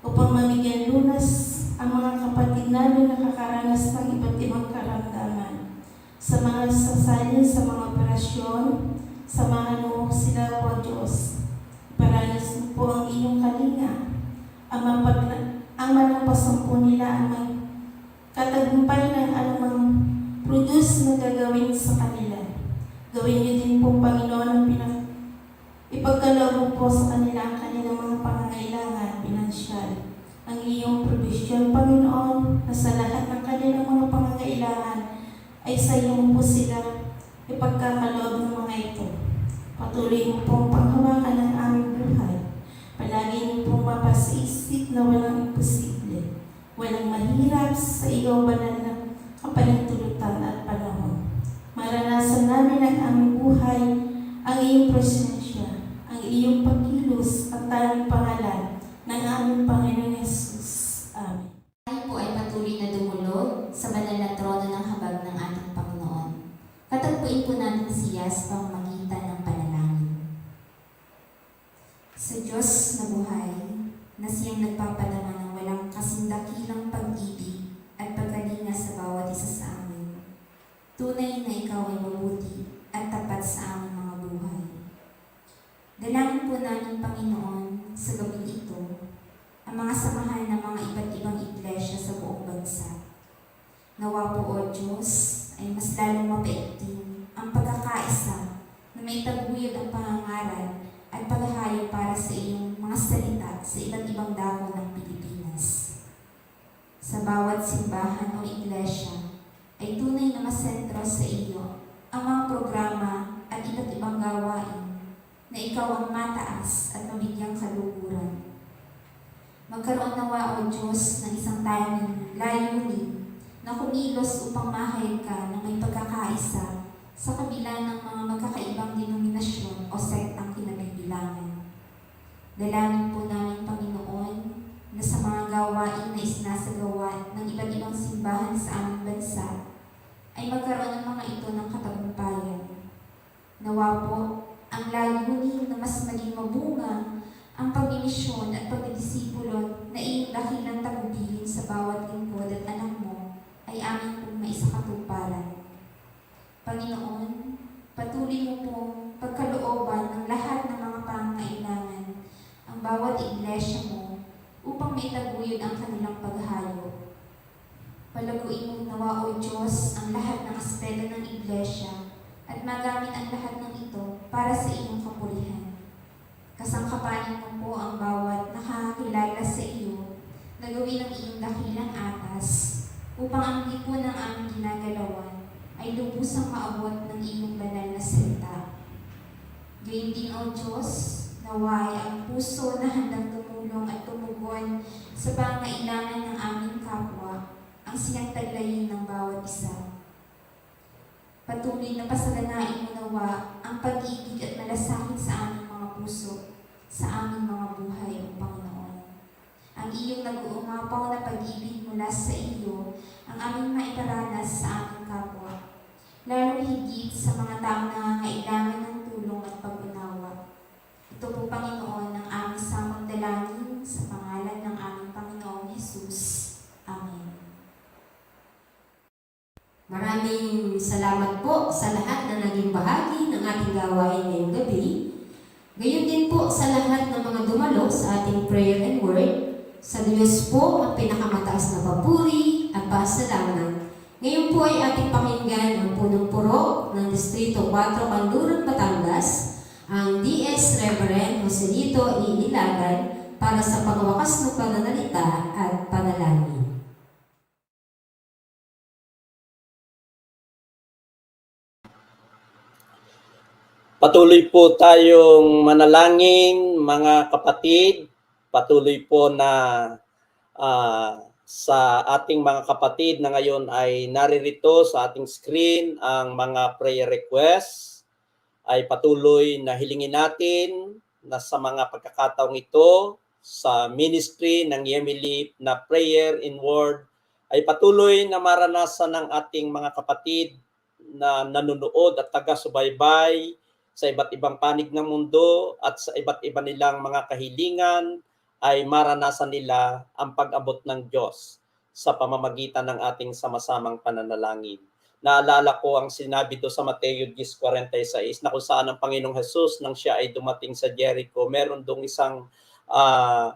upang mamigyan lunas ang mga kapatid namin na nakakaranas ng iba't ibang karamdaman. Sa mga sasalin sa mga operasyon, samahan mo sila, O Diyos. Paranas po ang iyong kalinga, ang malampasan po nila ang katagumpay ng anumang produce na gagawin sa kanila. Gawin niyo din po, Panginoon, ang ipagkaloob po sa kanila ang kanilang mga pangangailangan, pinansyal. Ang iyong provision, Panginoon, na sa lahat ng kanilang mga pangangailangan ay sa iyo po sila ipagkakaloob ng mga ito. Patuloy mo pong panghawakan ng aming buhay. Palagi niyo pong mapasisip na walang imposible, walang mahirap sa iyo, banal na kapahintulutan at panahon. Maranasan namin ang aming buhay, ang iyong presensya, ang iyong pagkilos at tanging pangalan ng aming Panginoon Yesus. Amen. Tayo po ay patuloy na dumulog sa banal na trono ng habag ng ating Panginoon. Katagpuin po natin siya sa pamamagitan ng panalangin. Sa Diyos na buhay, na siyang nagpapadama ng walang kasindakilang pag-ibig at pagkalinga sa bawat isa sa amin. Tunay na ikaw ay mabuti at tapat sa aming mga buhay. Dalangin po namin, Panginoon, sa gabi ito, ang mga samahan ng mga iba't ibang iglesia sa buong bansa. Nawa po, O Diyos, ay mas lalong mapaigting ang pagkakaisa na may taguyod ang pangangaral at paghahayag para sa iyong mga salita sa iba't ibang dako ng Pilipinas. Sa bawat simbahan o iglesia, ay tunay na masentro sa iyo ang mga programa at iba't ibang gawain na ikaw ang mataas at mabigyang kaluguran. Magkaroon nawa, O Diyos, ng isang tayong layunin na kumilos upang mahayag ka na may pagkakaisa sa kabila ng mga magkakaibang denominasyon o sektang kinabibilangan. Dalangin po namin, Panginoon, na sa mga gawain na isinasagawa ng iba't ibang simbahan sa aming bansa, ay magkaroon ng mga ito ng katagumpayan. Nawa po, ang layunin na mas maging mabunga ang pagmimisyon at pagdisipulo na iyong dakilang tagubilin sa bawat lingkod at anak mo ay aming pong maisakatuparan. Panginoon, patuloy mo pong pagkalooban ng lahat ng mga pangangailangan ang bawat iglesia mo upang maitaguyod ang kanilang paghayo. Palaguin mo nawa, O Diyos, ang lahat ng aspeto ng iglesia at magamit ang lahat ng ito para sa iyong kapurihan. Kasangkapanin mo po ang bawat nakakakilala sa iyo na gawin ang iyong dakilang atas upang ang lipo ng aming ginagalawan ay lubusang maabot ng iyong banal na salita. Gayun din, O Diyos, naway ang puso na handang tumulong at tumugon sa pangailangan ng aming kapwa ang sinagtaglayin ng bawat isa. Patuloy na pasalanain mo nawa ang pag-ibig at malasakit sa aming mga puso, sa aming mga buhay, O Panginoon. Ang iyong nag-uumapaw na pag-ibig mula sa iyo ang aming maiparanas sa aming kapwa, lalo higit sa mga taong nangangailangan ng tulong at pag-unawa. Ito po, Panginoon, ang aming samang dalangin sa pangalan ng aming Panginoong Hesus. Amen. Maraming salamat po sa lahat na naging bahagi ng ating gawain ngayong gabi. Gayon din po sa lahat ng mga dumalo sa ating prayer and word. Sa Diyos po ang pinakamataas na papuri at pasalamat. Ngayon po ay ating pakinggan ang punong-puro ng Distrito 4, Kanluran, Batangas, ang DS Reverend Joselito E. Ilagan para sa pagwakas ng pananalita at panalangin. Patuloy po tayong manalangin, mga kapatid. Patuloy po na sa ating mga kapatid na ngayon ay naririto sa ating screen ang mga prayer requests. Ay patuloy na hilingin natin na sa mga pagkakataong ito sa ministry ng Yemili na prayer in word ay patuloy na maranasan ng ating mga kapatid na nanonood at taga-subaybay sa iba't ibang panig ng mundo at sa iba't iba nilang mga kahilingan ay maranasan nila ang pag-abot ng Diyos sa pamamagitan ng ating sama-samang pananalangin. Naalala ko ang sinabi do sa Mateo 10:46 na kung saan ang Panginoong Hesus nang siya ay dumating sa Jericho, meron dong isang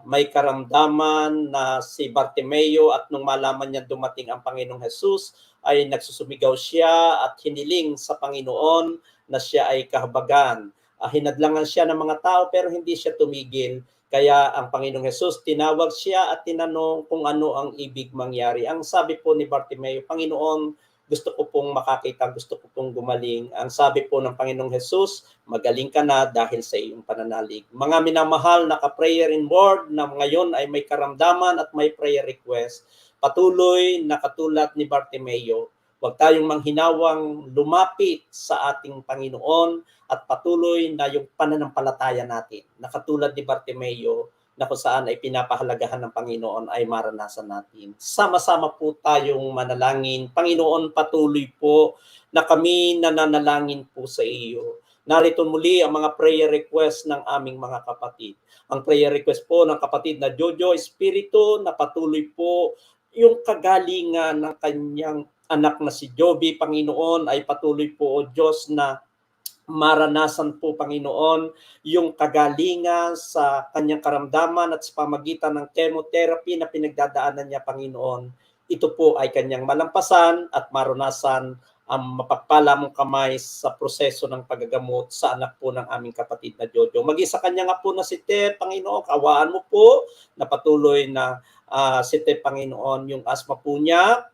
may karamdaman na si Bartimeo at nung malaman niya dumating ang Panginoong Hesus ay nagsusumigaw siya at hiniling sa Panginoon na siya ay kahabagan. Hinadlangan siya ng mga tao pero hindi siya tumigil. Kaya ang Panginoong Hesus tinawag siya at tinanong kung ano ang ibig mangyari. Ang sabi po ni Bartimeo, Panginoon, gusto ko pong makakita, gusto ko pong gumaling. Ang sabi po ng Panginoong Hesus, magaling ka na dahil sa iyong pananalig. Mga minamahal na ka-prayer in word na ngayon ay may karamdaman at may prayer request, patuloy na katulad ni Bartimeo, huwag tayong manghinawang lumapit sa ating Panginoon at patuloy na yung pananampalataya natin na katulad ni Bartimeo na kung saan ay pinapahalagahan ng Panginoon ay maranasan natin. Sama-sama po tayong manalangin. Panginoon, patuloy po na kami nananalangin po sa iyo. Narito muli ang mga prayer request ng aming mga kapatid. Ang prayer request po ng kapatid na Jojo Espiritu na patuloy po yung kagalingan ng kanyang anak na si Joby, Panginoon, ay patuloy po, O Diyos, na maranasan po, Panginoon, yung kagalingan sa kanyang karamdaman at sa pamagitan ng chemotherapy na pinagdadaanan niya, Panginoon. Ito po ay kanyang malampasan at maranasan ang mapagpala mong kamay sa proseso ng paggagamot sa anak po ng aming kapatid na Jojo. Mag-isa kanya nga po na si Te, Panginoon, kawaan mo po na patuloy na si Te, Panginoon, yung asma po niya,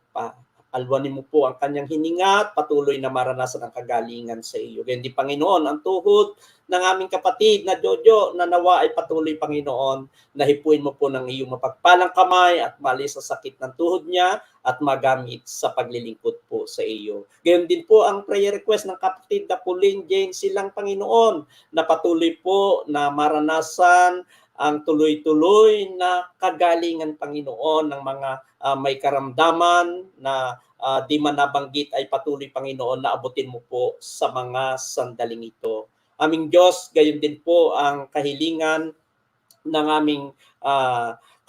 alwanin mo po ang kanyang hininga, patuloy na maranasan ang kagalingan sa iyo. Ganyan din, Panginoon, ang tuhod ng aming kapatid na Jojo na nawa ay patuloy, Panginoon, na hipuin mo po ng iyong mapagpalang kamay at malis sa sakit ng tuhod niya at magamit sa paglilingkod po sa iyo. Ganyan din po ang prayer request ng kapatid na Pauline Jane Silang, Panginoon, na patuloy po na maranasan ang tuloy-tuloy na kagalingan, Panginoon, ng mga may karamdaman na di man nabanggit ay patuloy, Panginoon, na abutin mo po sa mga sandaling ito. Aming Diyos, gayon din po ang kahilingan ng aming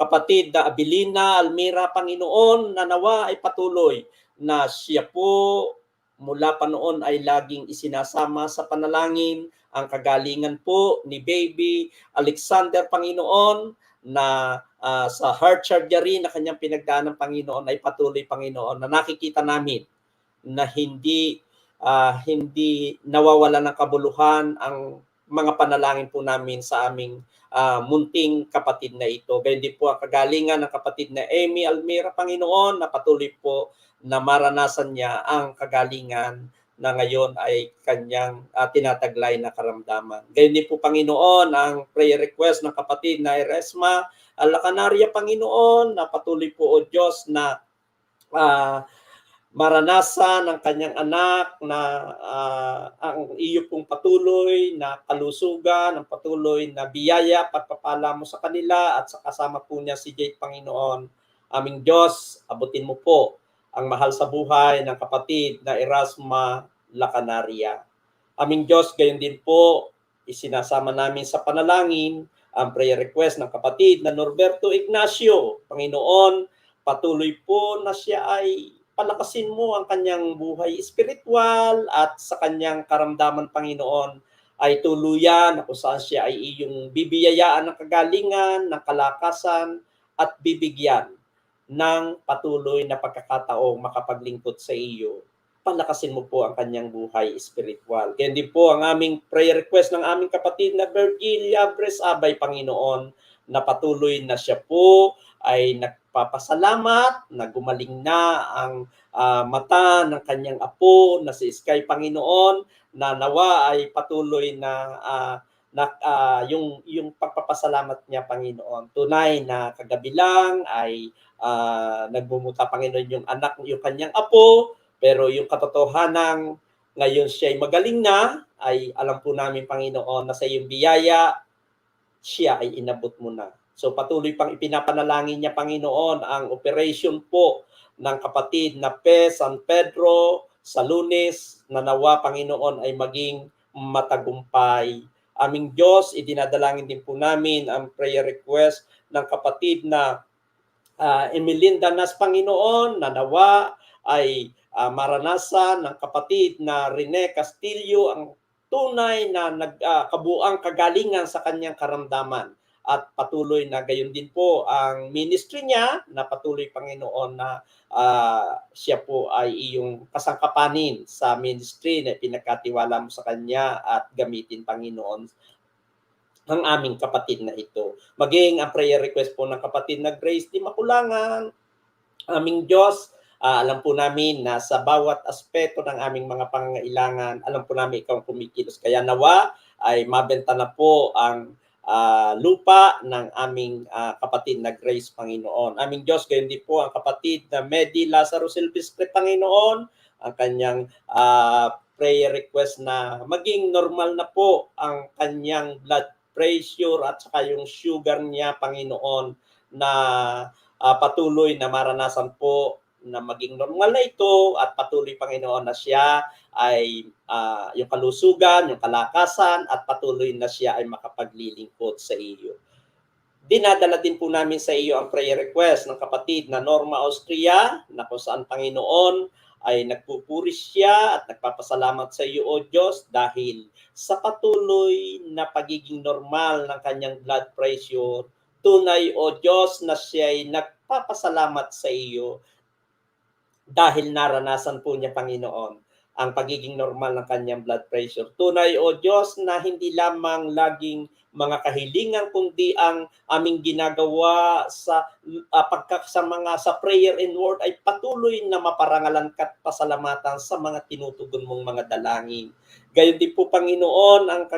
kapatid na Abilina Almira, Panginoon, na nawa ay patuloy na siya po mula pa noon ay laging isinasama sa panalangin ang kagalingan po ni Baby Alexander, Panginoon, na sa heart surgery na kanyang pinagdaan ng Panginoon ay patuloy, Panginoon, na nakikita namin na hindi nawawala ng kabuluhan ang mga panalangin po namin sa aming munting kapatid na ito. Gayon din po ang kagalingan ng kapatid na Amy Almira, Panginoon, na patuloy po na maranasan niya ang kagalingan na ngayon ay kanyang tinataglay na karamdaman. Gayon din po, Panginoon, ang prayer request ng kapatid na Eresma Lacanaria, Panginoon, na patuloy po, O Diyos, na maranasan ng kanyang anak na ang iyo pong patuloy na kalusugan, ang patuloy na biyaya, pagpapala mo sa kanila at sa kasama po niya si Jade, Panginoon. Aming Diyos, abutin mo po ang mahal sa buhay ng kapatid na Erasma Lacanaria. Aming Diyos, gayon din po, isinasama namin sa panalangin ang prayer request ng kapatid na Norberto Ignacio. Panginoon, patuloy po na siya ay palakasin mo ang kanyang buhay espiritual at sa kanyang karamdaman, Panginoon, ay tuluyan na kung saan siya ay iyong bibiyayaan ng kagalingan, ng kalakasan at bibigyan ng patuloy na pagkakataong makapaglingkod sa iyo. Palakasin mo po ang kanyang buhay espiritual. Ganyan din po ang aming prayer request ng aming kapatid na Virgilia Bresabay, Panginoon, na patuloy na siya po ay nagpapasalamat na gumaling na ang mata ng kanyang apo na si Sky, Panginoon, na nawa ay patuloy na yung pagpapasalamat niya, Panginoon. Tunay na kagabi lang ay nagbumuta, Panginoon, yung anak, yung kanyang apo, pero yung katotohanan ngayon siya ay magaling na, ay alam po namin, Panginoon, na sa iyong biyaya siya ay inabot mo na. So patuloy pang ipinapanalangin niya, Panginoon, ang operation po ng kapatid na San Pedro sa Lunes, na nawa, Panginoon, ay maging matagumpay. Aming Diyos, idinadalangin din po namin ang prayer request ng kapatid na Emelinda Nas, Panginoon, na nawa ay maranasan ng kapatid na Rene Castillo ang tunay na nagkabuang kagalingan sa kanyang karamdaman. At patuloy na gayon din po ang ministry niya, na patuloy, Panginoon, na siya po ay iyong kasangkapanin sa ministry na pinagkatiwala mo sa kanya at gamitin, Panginoon, ang aming kapatid na ito. Maging ang prayer request po ng kapatid na Grace Di Makulangan. Aming Diyos, alam po namin na sa bawat aspeto ng aming mga pangangailangan, alam po namin ikaw kumikilos. Kaya nawa ay mabenta na po ang lupa ng aming kapatid na Grace, Panginoon. Aming Diyos, gayon din po ang kapatid na Medi Lazaro Silvestre, Panginoon, ang kanyang prayer request na maging normal na po ang kanyang blood pressure at saka yung sugar niya, Panginoon, na patuloy na maranasan po na maging normal na ito at patuloy, Panginoon, na siya ay yung kalusugan, yung kalakasan at patuloy na siya ay makapaglilingkod sa iyo. Dinadala din po namin sa iyo ang prayer request ng kapatid na Norma Austria, na kung saan, Panginoon, ay nagpupuri siya at nagpapasalamat sa iyo, O Diyos, dahil sa patuloy na pagiging normal ng kanyang blood pressure. Tunay, O Diyos, na siya ay nagpapasalamat sa iyo dahil naranasan po niya, Panginoon, ang pagiging normal ng kanyang blood pressure. Tunay, O Diyos, na hindi lamang laging mga kahilingan, kundi ang aming ginagawa sa sa prayer and word ay patuloy na maparangalan at pasalamatan sa mga tinutugon mong mga dalangin. Gayon din po, Panginoon, ang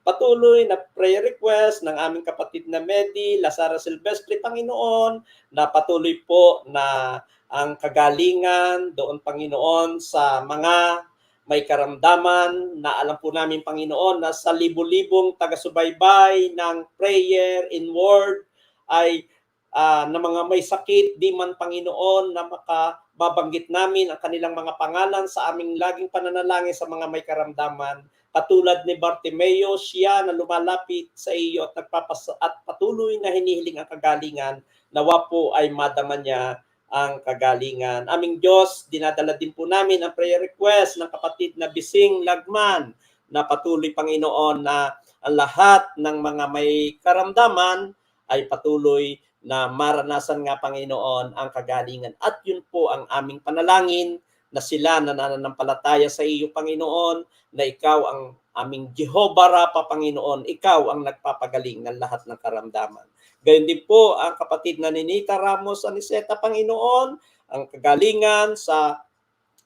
patuloy na prayer request ng aming kapatid na Medi Lazaro Silvestre, Panginoon, na patuloy po na ang kagalingan doon, Panginoon, sa mga may karamdaman, na alam po namin, Panginoon, na sa libu-libong taga-subaybay ng prayer in word ay na mga may sakit, di man, Panginoon, na makababanggit namin ang kanilang mga pangalan sa aming laging pananalangin sa mga may karamdaman. Katulad ni Bartimeo, siya na lumalapit sa iyo at patuloy na hinihiling ang kagalingan, nawa po ay madama niya ang kagalingan. Aming Diyos, dinadala din po namin ang prayer request ng kapatid na Bising Lagman na patuloy, Panginoon, na ang lahat ng mga may karamdaman ay patuloy na maranasan nga, Panginoon, ang kagalingan. At yun po ang aming panalangin, na sila na nananampalataya sa iyo, Panginoon, na ikaw ang aming Jehovah Rapha, Panginoon. Ikaw ang nagpapagaling ng lahat ng karamdaman. Gayon din po ang kapatid na Ninita Ramos Aniseta, Panginoon, ang kagalingan sa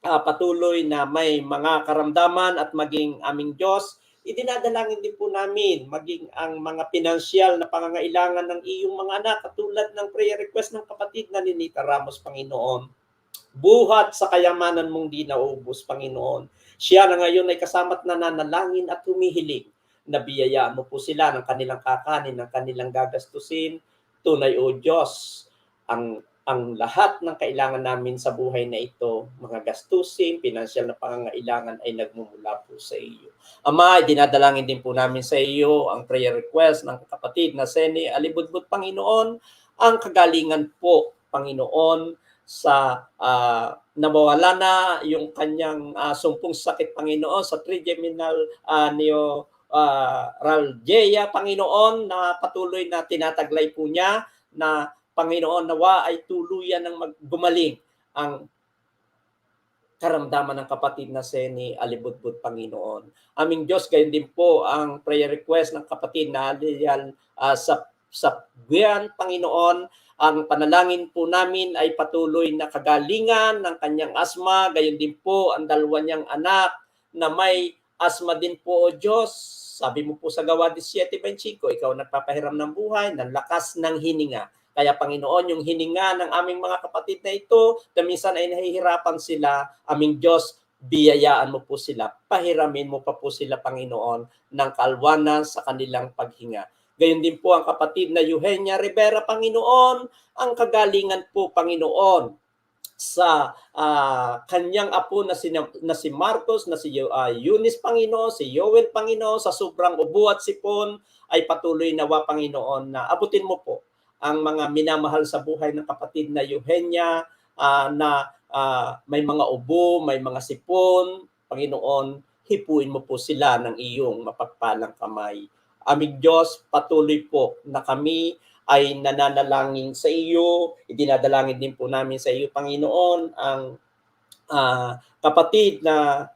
patuloy na may mga karamdaman at maging aming Diyos, idinadalangin din po namin maging ang mga pinansyal na pangangailangan ng iyong mga anak, katulad ng prayer request ng kapatid na Ninita Ramos, Panginoon. Buhat sa kayamanan mong di naubos, Panginoon. Siya na ngayon ay kasama't nananalangin at humihiling na biyayaan mo po sila ng kanilang kakanin, ng kanilang gagastusin. Tunay, O Diyos, ang lahat ng kailangan namin sa buhay na ito, mga gastusin, pinansyal na pangangailangan ay nagmumula po sa iyo. Ama, dinadalangin din po namin sa iyo ang prayer request ng kapatid na Seni Alibudbud, Panginoon, ang kagalingan po, Panginoon, sa nawawala na yung kanyang sumpong sakit, Panginoon, sa trigeminal neuralgia, Panginoon, na patuloy na tinataglay po niya, na Panginoon, nawa ay tuluyan ng gumaling ang karamdaman ng kapatid na Seni Alibudbud, Panginoon. Aming Diyos, gayon din po ang prayer request ng kapatid na Lilian sa Guian, Panginoon. Ang panalangin po namin ay patuloy na kagalingan ng kanyang asma, gayon din po ang dalawa niyang anak na may asma din po, O Diyos. Sabi mo po sa Gawa 17:25, ikaw nagpapahiram ng buhay, ng lakas ng hininga. Kaya, Panginoon, yung hininga ng aming mga kapatid na ito, na minsan ay nahihirapan sila, aming Diyos, biyayaan mo po sila, pahiramin mo pa po sila, Panginoon, ng kalwanan sa kanilang paghinga. Gayon din po ang kapatid na Eugenia Rivera, Panginoon, ang kagalingan po, Panginoon, sa kanyang apo na si Marcos, na si Eunice, Panginoon, si Joel, Panginoon, sa sobrang ubo at sipon, ay patuloy nawa, Panginoon, na abutin mo po ang mga minamahal sa buhay ng kapatid na Eugenia, na may mga ubo, may mga sipon, Panginoon, hipuin mo po sila ng iyong mapagpalang kamay. Aming Diyos, patuloy po na kami ay nananalangin sa iyo. Idinadalangin din po namin sa iyo, Panginoon, ang kapatid na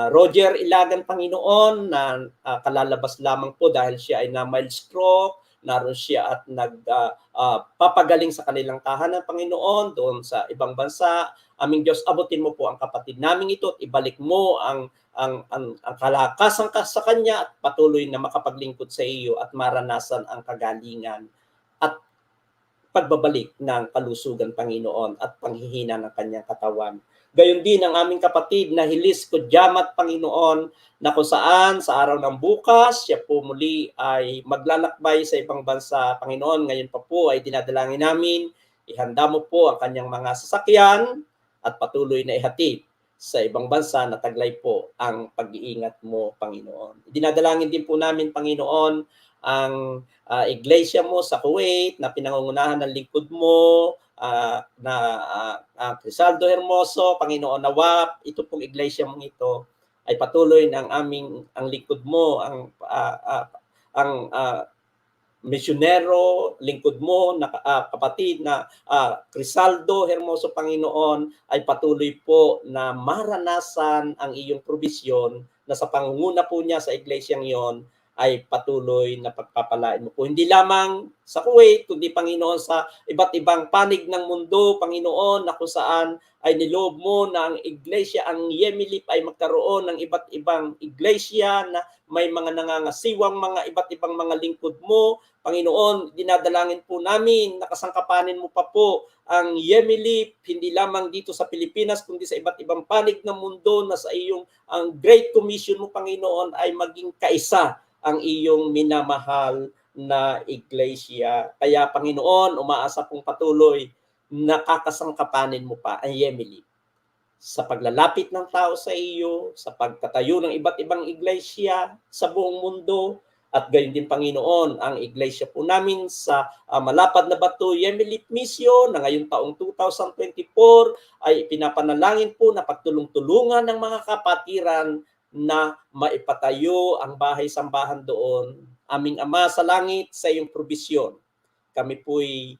Roger Ilagan, Panginoon, na kalalabas lamang po dahil siya ay na mild stroke. Naroon siya at nagpapagaling sa kanilang tahanan, Panginoon, doon sa ibang bansa. Aming Diyos, abutin mo po ang kapatid namin ito at ibalik mo ang kalakasan sa kanya at patuloy na makapaglingkod sa iyo at maranasan ang kagalingan at pagbabalik ng kalusugan, Panginoon, at panghihina ng kanyang katawan. Gayon din ang aming kapatid na Hilis Kudyamat, Panginoon, na kung saan sa araw ng bukas, siya po muli ay maglalakbay sa ibang bansa, Panginoon. Ngayon pa po ay dinadalangin namin, ihanda mo po ang kanyang mga sasakyan at patuloy na ihatid sa ibang bansa na taglay po ang pag-iingat mo, Panginoon. Dinadalangin din po namin, Panginoon, ang iglesia mo sa Kuwait na pinangungunahan ng lingkod mo, Crisaldo Hermoso, Panginoon, nawa ito pong iglesia mong ito ay patuloy ng ang lingkod mo, ang misyonero, lingkod mo, na kapatid na Crisaldo Hermoso, Panginoon, ay patuloy po na maranasan ang iyong probisyon na sa pangunguna po niya sa iglesyang iyon ay patuloy na pagpapalain mo po. Hindi lamang sa Kuwait, kundi, Panginoon, sa iba't ibang panig ng mundo, Panginoon, na kung saan ay niloob mo na ang iglesia, ang Yemilip ay magkaroon ng iba't ibang iglesia na may mga nangangasiwang mga iba't ibang mga lingkod mo. Panginoon, dinadalangin po namin, nakasangkapanin mo pa po ang Yemilip, hindi lamang dito sa Pilipinas, kundi sa iba't ibang panig ng mundo na sa iyong ang Great Commission mo, Panginoon, ay maging kaisa ang iyong minamahal na iglesia. Kaya, Panginoon, umaasa pong patuloy, nakakasangkapanin mo pa ang Yemilip sa paglalapit ng tao sa iyo, sa pagtatayo ng iba't ibang iglesia sa buong mundo, At gayon din, Panginoon, ang iglesia po namin sa Malapad na Bato, Yemilit Mission, na ngayong taong 2024 ay pinapanalangin po na pagtulong-tulungan ng mga kapatiran na maipatayo ang bahay-sambahan doon. Aming Ama sa langit, sa iyong probisyon, kami po'y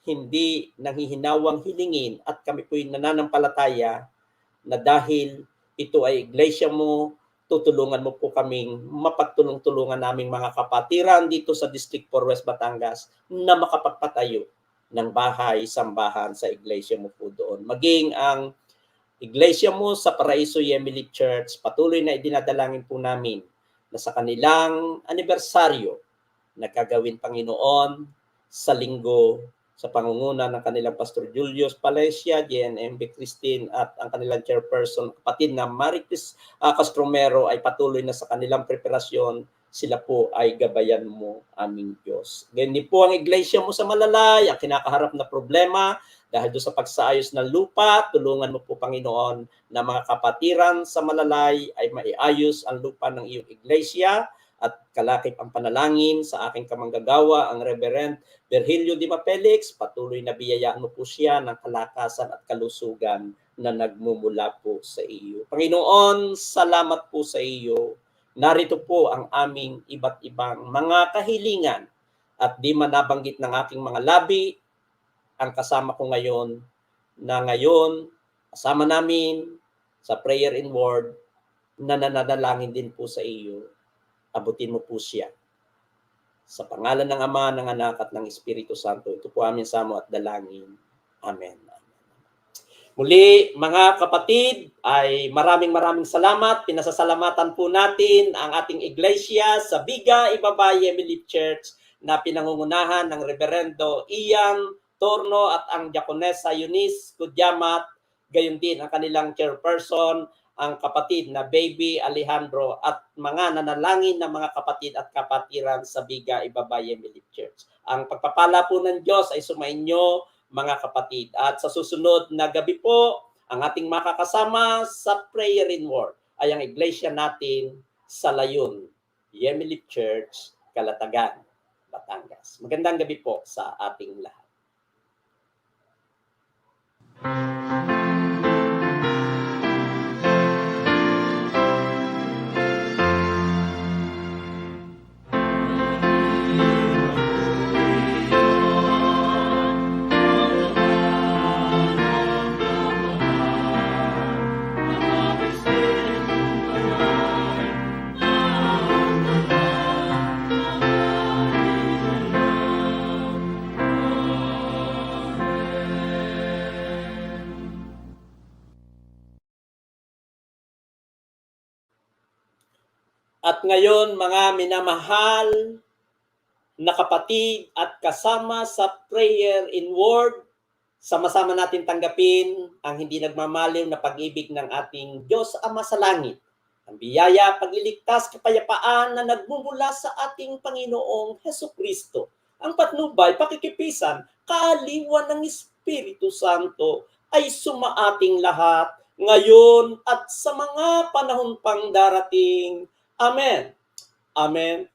hindi nanghihinawang hilingin at kami po'y nananampalataya na dahil ito ay iglesia mo, tutulungan mo po kaming mapagtulong-tulungan naming mga kapatiran dito sa District 4 West Batangas na makapagpatayo ng bahay-sambahan sa iglesia mo po doon. Maging ang iglesia mo sa Paraiso Yemilit Church, patuloy na idinadalangin po namin na sa kanilang anibersaryo na gagawin, Panginoon, sa linggo, sa pangunguna ng kanilang Pastor Julius Palesia, JNMB Christine, at ang kanilang chairperson, kapatid na Maricris Castromero, ay patuloy na sa kanilang preparasyon. Sila po ay gabayan mo, aming Diyos. Ganyan po ang iglesia mo sa Malalay, ang kinakaharap na problema, dahil doon sa pagsaayos ng lupa, tulungan mo po, Panginoon, na mga kapatiran sa Malalay ay maiayos ang lupa ng iyong iglesia. At kalakip ang panalangin sa aking kamanggagawa, ang Reverend Virgilio Dima Felix, patuloy na biyayaan mo po siya ng kalakasan at kalusugan na nagmumula po sa iyo. Panginoon, salamat po sa iyo. Narito po ang aming iba't ibang mga kahilingan at di manabanggit ng aking mga labi ang kasama ko ngayon na ngayon kasama namin sa prayer and word na nananalangin din po sa iyo. Abutin mo po siya. Sa pangalan ng Ama, ng Anak, at ng Espiritu Santo, ito po amin samo at dalangin. Amen. Muli, mga kapatid, ay maraming salamat. Pinasasalamatan po natin ang ating iglesia sa Biga Ibaba Yemilit Church na pinangungunahan ng Reverendo Ian Torno at ang Diakonesa Eunice Kudyamat, gayon din ang kanilang chairperson, ang kapatid na Baby Alejandro, at mga nanalangin na mga kapatid at kapatiran sa Biga Ibaba Yemilit Church. Ang pagpapala po ng Diyos ay sumainyo, mga kapatid. At sa susunod na gabi po, ang ating makakasama sa prayer and word ay ang iglesia natin sa Layon, Yemilit Church, Calatagan, Batangas. Magandang gabi po sa ating lahat. At ngayon, mga minamahal na kapatid at kasama sa prayer in word, sama-sama natin tanggapin ang hindi nagmamaliw na pag-ibig ng ating Diyos Ama sa langit. Ang biyaya, pagliligtas, kapayapaan na nagmumula sa ating Panginoong Hesukristo. Ang patnubay, pakikipisan, kaaliwan ng Espiritu Santo ay sumaating lahat ngayon at sa mga panahon pang darating. Amen. Amen.